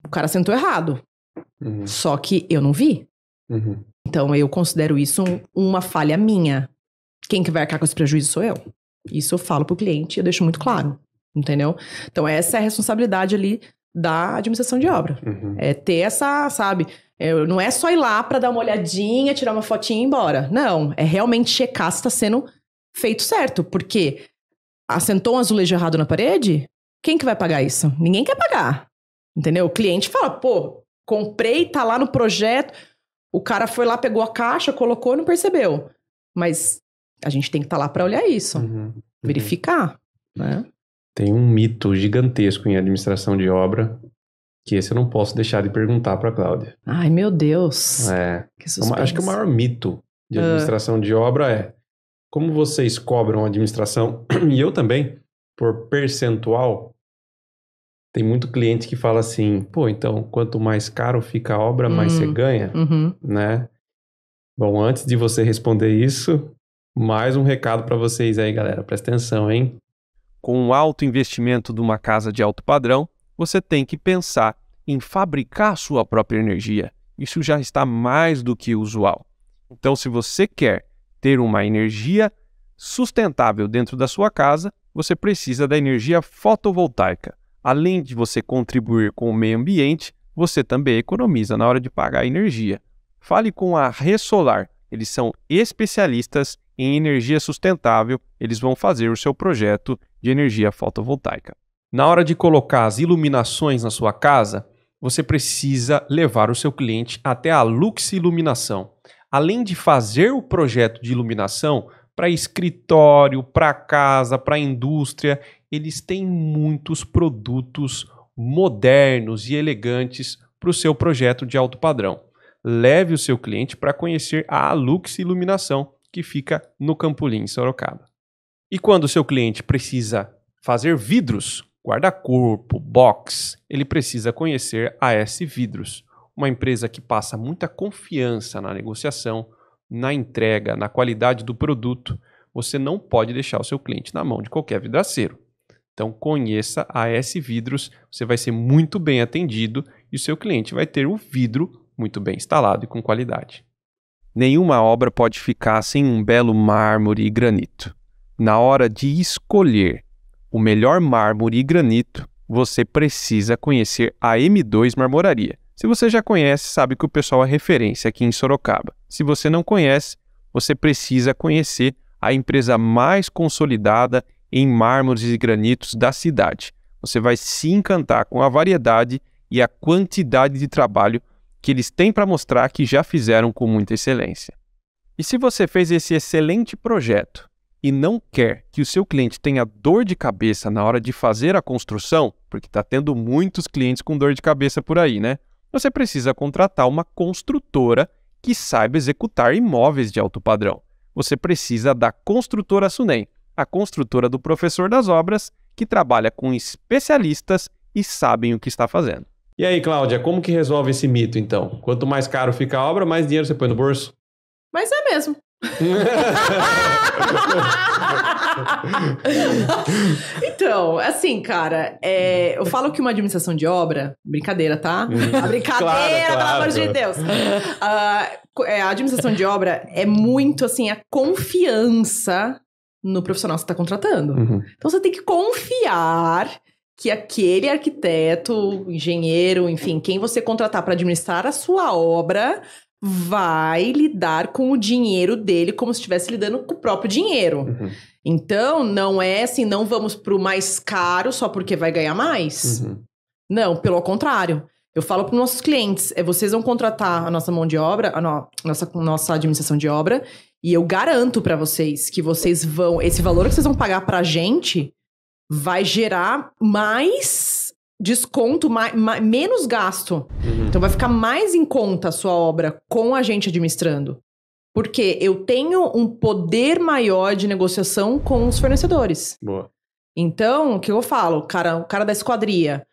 o cara sentou errado. Só que eu não vi. Então, eu considero isso uma falha minha. Quem que vai arcar com esse prejuízo sou eu. Isso eu falo pro cliente e eu deixo muito claro. Entendeu? Então, essa é a responsabilidade ali da administração de obra. É ter essa, sabe... não é só ir lá pra dar uma olhadinha, tirar uma fotinha e ir embora. Não, é realmente checar se tá sendo feito certo. Porque assentou um azulejo errado na parede, quem que vai pagar isso? Ninguém quer pagar. Entendeu? O cliente fala, pô, comprei, tá lá no projeto, o cara foi lá, pegou a caixa, colocou e não percebeu. Mas a gente tem que estar lá pra olhar isso. Verificar, né? Tem um mito gigantesco em administração de obra, que esse eu não posso deixar de perguntar para a Cláudia. Ai, meu Deus. Que acho que o maior mito de administração de obra é como vocês cobram a administração, e eu também, por percentual. Tem muito cliente que fala assim, pô, então, quanto mais caro fica a obra, mais você ganha, né? Bom, antes de você responder isso, mais um recado para vocês aí, galera. Presta atenção, hein? Com o alto investimento de uma casa de alto padrão, você tem que pensar em fabricar a sua própria energia. Isso já está mais do que usual. Então, se você quer ter uma energia sustentável dentro da sua casa, você precisa da energia fotovoltaica. Além de você contribuir com o meio ambiente, você também economiza na hora de pagar a energia. Fale com a Resolar. Eles são especialistas em energia sustentável. Eles vão fazer o seu projeto de energia fotovoltaica. Na hora de colocar as iluminações na sua casa, você precisa levar o seu cliente até a Lux Iluminação. Além de fazer o projeto de iluminação para escritório, para casa, para indústria, eles têm muitos produtos modernos e elegantes para o seu projeto de alto padrão. Leve o seu cliente para conhecer a Lux Iluminação, que fica no Campolim, em Sorocaba. E quando o seu cliente precisa fazer vidros, guarda-corpo, box, ele precisa conhecer a S Vidros, uma empresa que passa muita confiança na negociação, na entrega, na qualidade do produto. Você não pode deixar o seu cliente na mão de qualquer vidraceiro. Então conheça a S Vidros, você vai ser muito bem atendido e o seu cliente vai ter o vidro muito bem instalado e com qualidade. Nenhuma obra pode ficar sem um belo mármore e granito. Na hora de escolher o melhor mármore e granito, você precisa conhecer a M2 Marmoraria. Se você já conhece, sabe que o pessoal é referência aqui em Sorocaba. Se você não conhece, você precisa conhecer a empresa mais consolidada em mármores e granitos da cidade. Você vai se encantar com a variedade e a quantidade de trabalho que eles têm para mostrar que já fizeram com muita excelência. E se você fez esse excelente projeto e não quer que o seu cliente tenha dor de cabeça na hora de fazer a construção, porque está tendo muitos clientes com dor de cabeça por aí, né? Você precisa contratar uma construtora que saiba executar imóveis de alto padrão. Você precisa da Construtora Sunem, a construtora do professor das obras, que trabalha com especialistas e sabem o que está fazendo. E aí, Cláudia, como que resolve esse mito, então? Quanto mais caro fica a obra, mais dinheiro você põe no bolso? Mas é mesmo. Então, assim, cara, eu falo que uma administração de obra, brincadeira, tá? A brincadeira, pelo amor de Deus. A administração de obra é muito, assim, a confiança no profissional que você está contratando. Então, você tem que confiar que aquele arquiteto, engenheiro, enfim, quem você contratar para administrar a sua obra vai lidar com o dinheiro dele como se estivesse lidando com o próprio dinheiro. Então, não é assim, não vamos pro mais caro só porque vai ganhar mais. Não, pelo contrário. Eu falo para os nossos clientes, vocês vão contratar a nossa mão de obra, nossa administração de obra, e eu garanto para vocês que vocês vão, esse valor que vocês vão pagar pra gente vai gerar mais desconto, menos gasto. Então vai ficar mais em conta a sua obra com a gente administrando. Porque eu tenho um poder maior de negociação com os fornecedores. Boa. Então, o que eu falo? O cara da esquadria.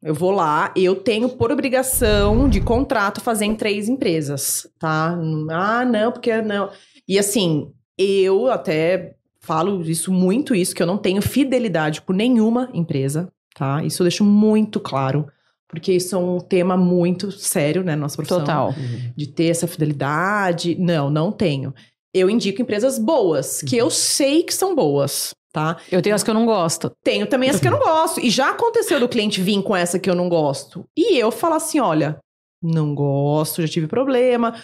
Eu vou lá, eu tenho por obrigação de contrato fazer em 3 empresas, tá? Não, porque não. E assim, eu até falo muito isso, que eu não tenho fidelidade por nenhuma empresa, tá? Isso eu deixo muito claro, porque isso é um tema muito sério, né, na nossa profissão. Total. De ter essa fidelidade. Não tenho. Eu indico empresas boas, que eu sei que são boas, tá? Eu tenho as que eu não gosto. Tenho também as que eu não gosto. E já aconteceu do cliente vir com essa que eu não gosto. E eu falar assim, olha, não gosto, já tive problema.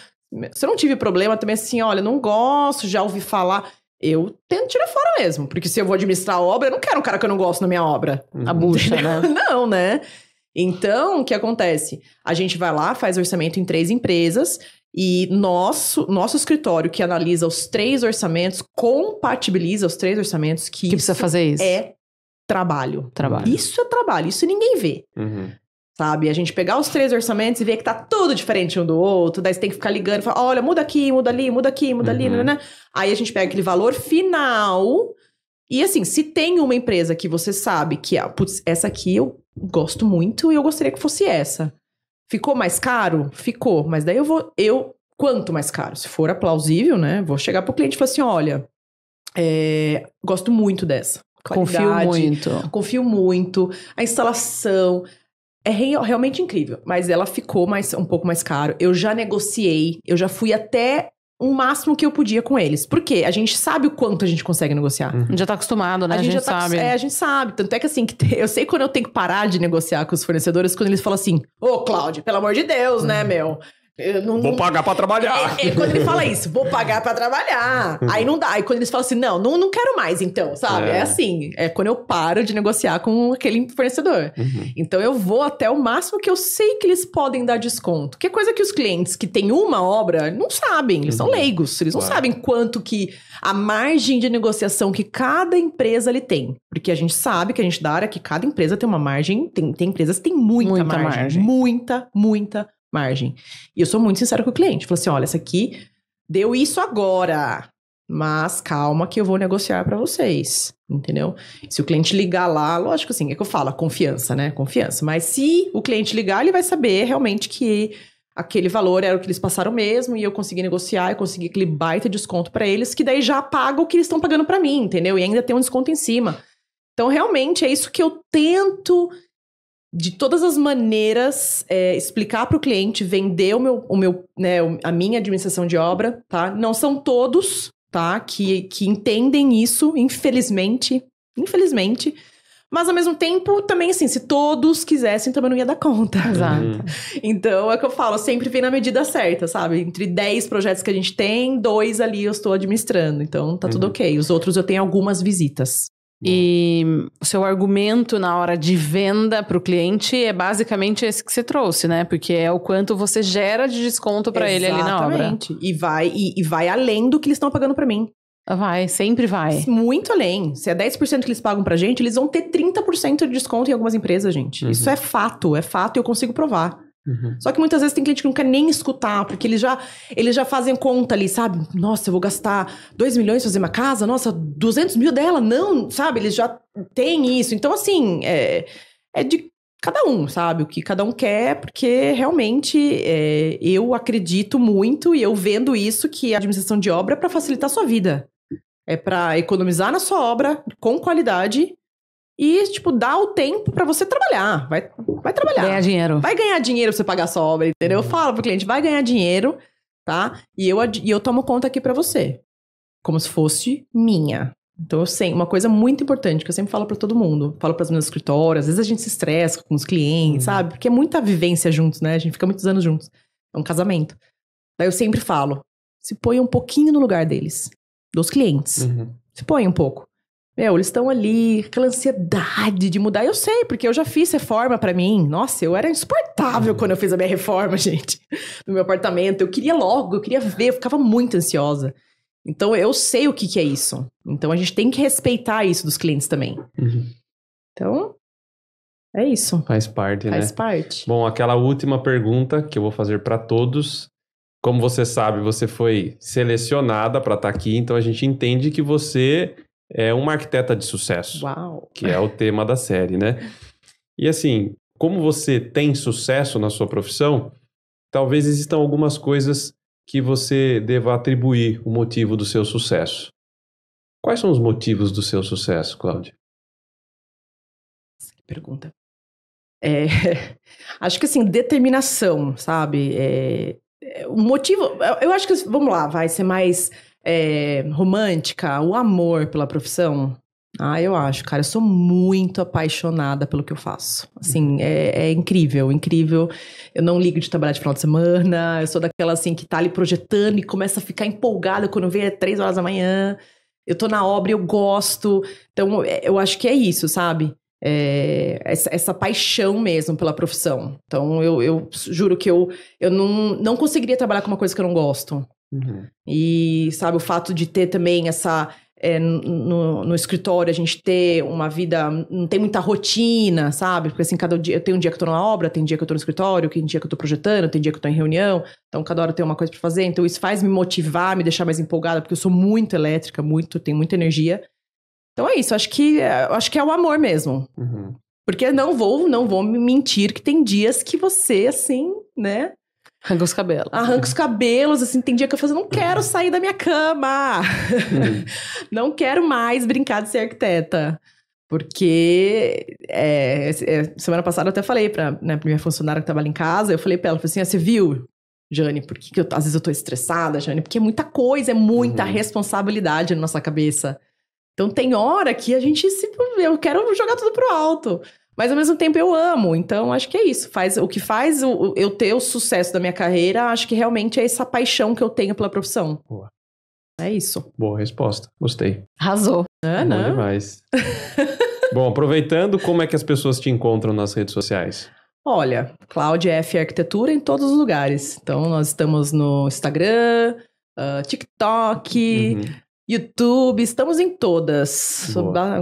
Se eu não tive problema, também assim, olha, não gosto, já ouvi falar. Eu tento tirar fora mesmo. Porque se eu vou administrar a obra, eu não quero um cara que eu não gosto na minha obra. A bucha, né? Não, né? Então, o que acontece? A gente vai lá, faz orçamento em 3 empresas e nosso escritório que analisa os 3 orçamentos, compatibiliza os 3 orçamentos que precisa fazer isso. É trabalho. Trabalho. Isso é trabalho, isso ninguém vê. Sabe? A gente pegar os 3 orçamentos e ver que tá tudo diferente um do outro, daí você tem que ficar ligando e falar, olha, muda aqui, muda ali, muda aqui, muda ali, né? Aí a gente pega aquele valor final e assim, se tem uma empresa que você sabe que, putz, essa aqui eu gosto muito e eu gostaria que fosse essa. Ficou mais caro? Ficou. Mas daí quanto mais caro? Se for plausível, né? Vou chegar pro cliente e falar assim, olha, gosto muito dessa. Confio muito. A instalação é realmente incrível. Mas ela ficou um pouco mais caro. Eu já negociei, eu já fui até o máximo que eu podia com eles. Por quê? A gente sabe o quanto a gente consegue negociar. A gente já tá acostumado, né? A gente já sabe. A gente sabe. Tanto é que assim, eu sei quando eu tenho que parar de negociar com os fornecedores, quando eles falam assim, Cláudia, pelo amor de Deus, né, meu? Vou pagar pra trabalhar. Quando ele fala isso, vou pagar pra trabalhar. Aí não dá. Aí quando eles falam assim, não quero mais então, sabe? É assim, quando eu paro de negociar com aquele fornecedor. Então eu vou até o máximo que eu sei que eles podem dar desconto. Que é coisa que os clientes que têm uma obra não sabem, eles são leigos. Eles não sabem quanto que a margem de negociação que cada empresa ali tem. Porque a gente sabe que a gente dá área que cada empresa tem uma margem, tem empresas que tem muita margem. Muita margem. E eu sou muito sincera com o cliente. Falei assim, olha, essa aqui deu isso agora, mas calma que eu vou negociar pra vocês, entendeu? Se o cliente ligar lá, lógico assim, é que eu falo, a confiança, né? Confiança. Mas se o cliente ligar, ele vai saber realmente que aquele valor era o que eles passaram mesmo e eu consegui negociar, eu consegui aquele baita desconto pra eles, que daí já paga o que eles estão pagando pra mim, entendeu? E ainda tem um desconto em cima. Então, realmente, é isso que eu tento de todas as maneiras, explicar para o cliente, vender a minha administração de obra, tá? Não são todos, tá? Que entendem isso, infelizmente. Mas, ao mesmo tempo, também, assim, se todos quisessem, também não ia dar conta. Exato. Então, é o que eu falo, sempre vem na medida certa, sabe? Entre 10 projetos que a gente tem, 2 ali eu estou administrando. Então, tá tudo ok. Os outros eu tenho algumas visitas. E o seu argumento na hora de venda para o cliente é basicamente esse que você trouxe, né? Porque é o quanto você gera de desconto para ele ali na obra. Exatamente. E vai além do que eles estão pagando para mim. Sempre vai. Muito além. Se é 10% que eles pagam pra gente, eles vão ter 30% de desconto em algumas empresas, gente. Isso é fato e eu consigo provar. Só que muitas vezes tem cliente que não quer nem escutar, porque eles já fazem conta ali, sabe? Nossa, eu vou gastar 2 milhões pra fazer uma casa, nossa, 200 mil dela, não, sabe? Eles já têm isso. Então, assim, é de cada um, sabe? O que cada um quer, porque realmente eu acredito muito e eu vendo isso que a administração de obra é para facilitar a sua vida. É para economizar na sua obra com qualidade e, tipo, dar o tempo para você trabalhar. Vai trabalhar. Ganhar dinheiro. Vai ganhar dinheiro pra você pagar a sua obra, entendeu? Eu falo pro cliente, vai ganhar dinheiro, tá? E eu tomo conta aqui para você. Como se fosse minha. Então, eu sei, uma coisa muito importante que eu sempre falo pra todo mundo. Falo pras minhas escritórias, às vezes a gente se estressa com os clientes, sabe? Porque é muita vivência juntos, né? A gente fica muitos anos juntos. É um casamento. Daí eu sempre falo, se põe um pouquinho no lugar deles, dos clientes. Se põe um pouco. Eles estão ali, aquela ansiedade de mudar. Eu sei, porque eu já fiz reforma pra mim. Nossa, eu era insuportável quando eu fiz a minha reforma, gente. No meu apartamento. Eu queria logo, eu queria ver, eu ficava muito ansiosa. Então, eu sei o que é isso. Então, a gente tem que respeitar isso dos clientes também. Então, é isso. Faz parte, né? Faz parte. Bom, aquela última pergunta que eu vou fazer para todos. Como você sabe, você foi selecionada para estar aqui. Então, a gente entende que você é uma arquiteta de sucesso. Uau! Que é o tema da série, né? E assim, como você tem sucesso na sua profissão, talvez existam algumas coisas que você deva atribuir o motivo do seu sucesso. Quais são os motivos do seu sucesso, Cláudia? Que pergunta. Acho que assim, determinação, sabe? O motivo, eu acho que, vamos lá, vai ser mais romântica, o amor pela profissão. Eu acho, cara, eu sou muito apaixonada pelo que eu faço. Assim, é incrível, incrível. Eu não ligo de trabalhar de final de semana, eu sou daquela, assim, que tá ali projetando e começa a ficar empolgada quando vê 3 horas da manhã. Eu tô na obra e eu gosto. Então, eu acho que é isso, sabe? Essa paixão mesmo pela profissão. Então, eu juro que eu não conseguiria trabalhar com uma coisa que eu não gosto. E, sabe, o fato de ter também essa... no escritório, a gente ter uma vida... Não tem muita rotina, sabe? Porque, assim, cada dia... Tem um dia que eu tô na obra, tem dia que eu tô no escritório, tem dia que eu tô projetando, tem dia que eu tô em reunião. Então, cada hora tem uma coisa pra fazer. Então, isso faz me motivar, me deixar mais empolgada, porque eu sou muito elétrica, tenho muita energia. Então, é isso. Acho que é o amor mesmo. Porque não vou me mentir que tem dias que você, assim, né... Arranca os cabelos. Arranca os cabelos, assim, tem dia que eu falo, não quero sair da minha cama. Não quero mais brincar de ser arquiteta. Porque semana passada eu até falei pra minha funcionária que trabalha em casa, eu falei pra ela, assim, você viu, Jane, por que às vezes eu tô estressada, Jane? Porque é muita coisa, é muita responsabilidade na nossa cabeça. Então tem hora que a gente eu quero jogar tudo pro alto. Mas ao mesmo tempo eu amo, então acho que é isso. O que faz eu ter o sucesso da minha carreira, acho que realmente é essa paixão que eu tenho pela profissão. Boa. É isso. Boa resposta, gostei. Arrasou. Bom demais. Bom, aproveitando, como é que as pessoas te encontram nas redes sociais? Olha, Cláudia F Arquitetura em todos os lugares. Então nós estamos no Instagram, TikTok... YouTube, estamos em todas.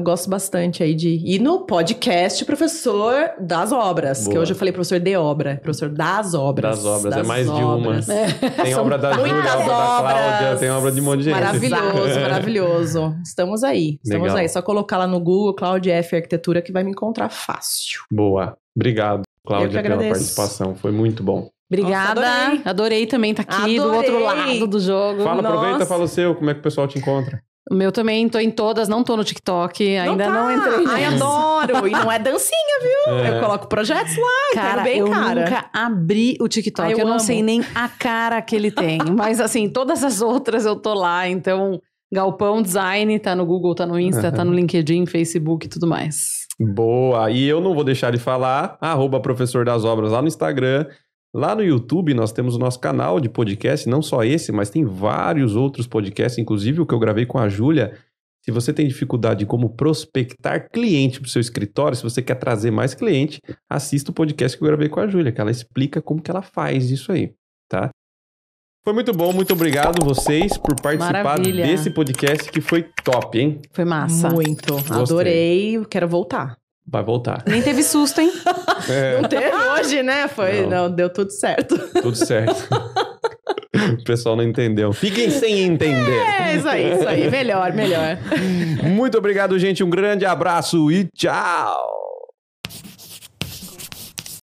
Gosto bastante aí de... E no podcast Professor das Obras, que hoje eu falei professor de obra, professor das obras. Das obras, é mais obras. De uma. Tem obra da Júlia, obra da Cláudia, tem obra de um monte de gente. Maravilhoso, maravilhoso. Estamos aí, aí. Só colocar lá no Google, Cláudia F Arquitetura, que vai me encontrar fácil. Boa. Obrigado, Cláudia, pela participação. Foi muito bom. Obrigada. Nossa, adorei também estar aqui do outro lado do jogo. Aproveita, fala o seu, como é que o pessoal te encontra? O meu também, tô em todas, não tô no TikTok, ainda não entrei. Ai, adoro! E não é dancinha, viu? Eu coloco projetos lá, cara, eu nunca abri o TikTok, eu não sei nem a cara que ele tem. Mas assim, todas as outras eu tô lá, então... Galpão Design, tá no Google, tá no Insta, tá no LinkedIn, Facebook e tudo mais. Boa! E eu não vou deixar de falar, @professor das obras lá no Instagram. Lá no YouTube nós temos o nosso canal de podcast, não só esse, mas tem vários outros podcasts, inclusive o que eu gravei com a Júlia. Se você tem dificuldade em como prospectar cliente para o seu escritório, se você quer trazer mais cliente, assista o podcast que eu gravei com a Júlia, que ela explica como que ela faz isso aí, tá? Foi muito bom, muito obrigado vocês por participar desse podcast que foi top, hein? Foi massa. Muito, adorei, quero voltar. Vai voltar. Nem teve susto, hein? Não teve hoje, né? Não, deu tudo certo. Tudo certo. O pessoal não entendeu. Fiquem sem entender. Isso aí. Melhor. Muito obrigado, gente. Um grande abraço e tchau!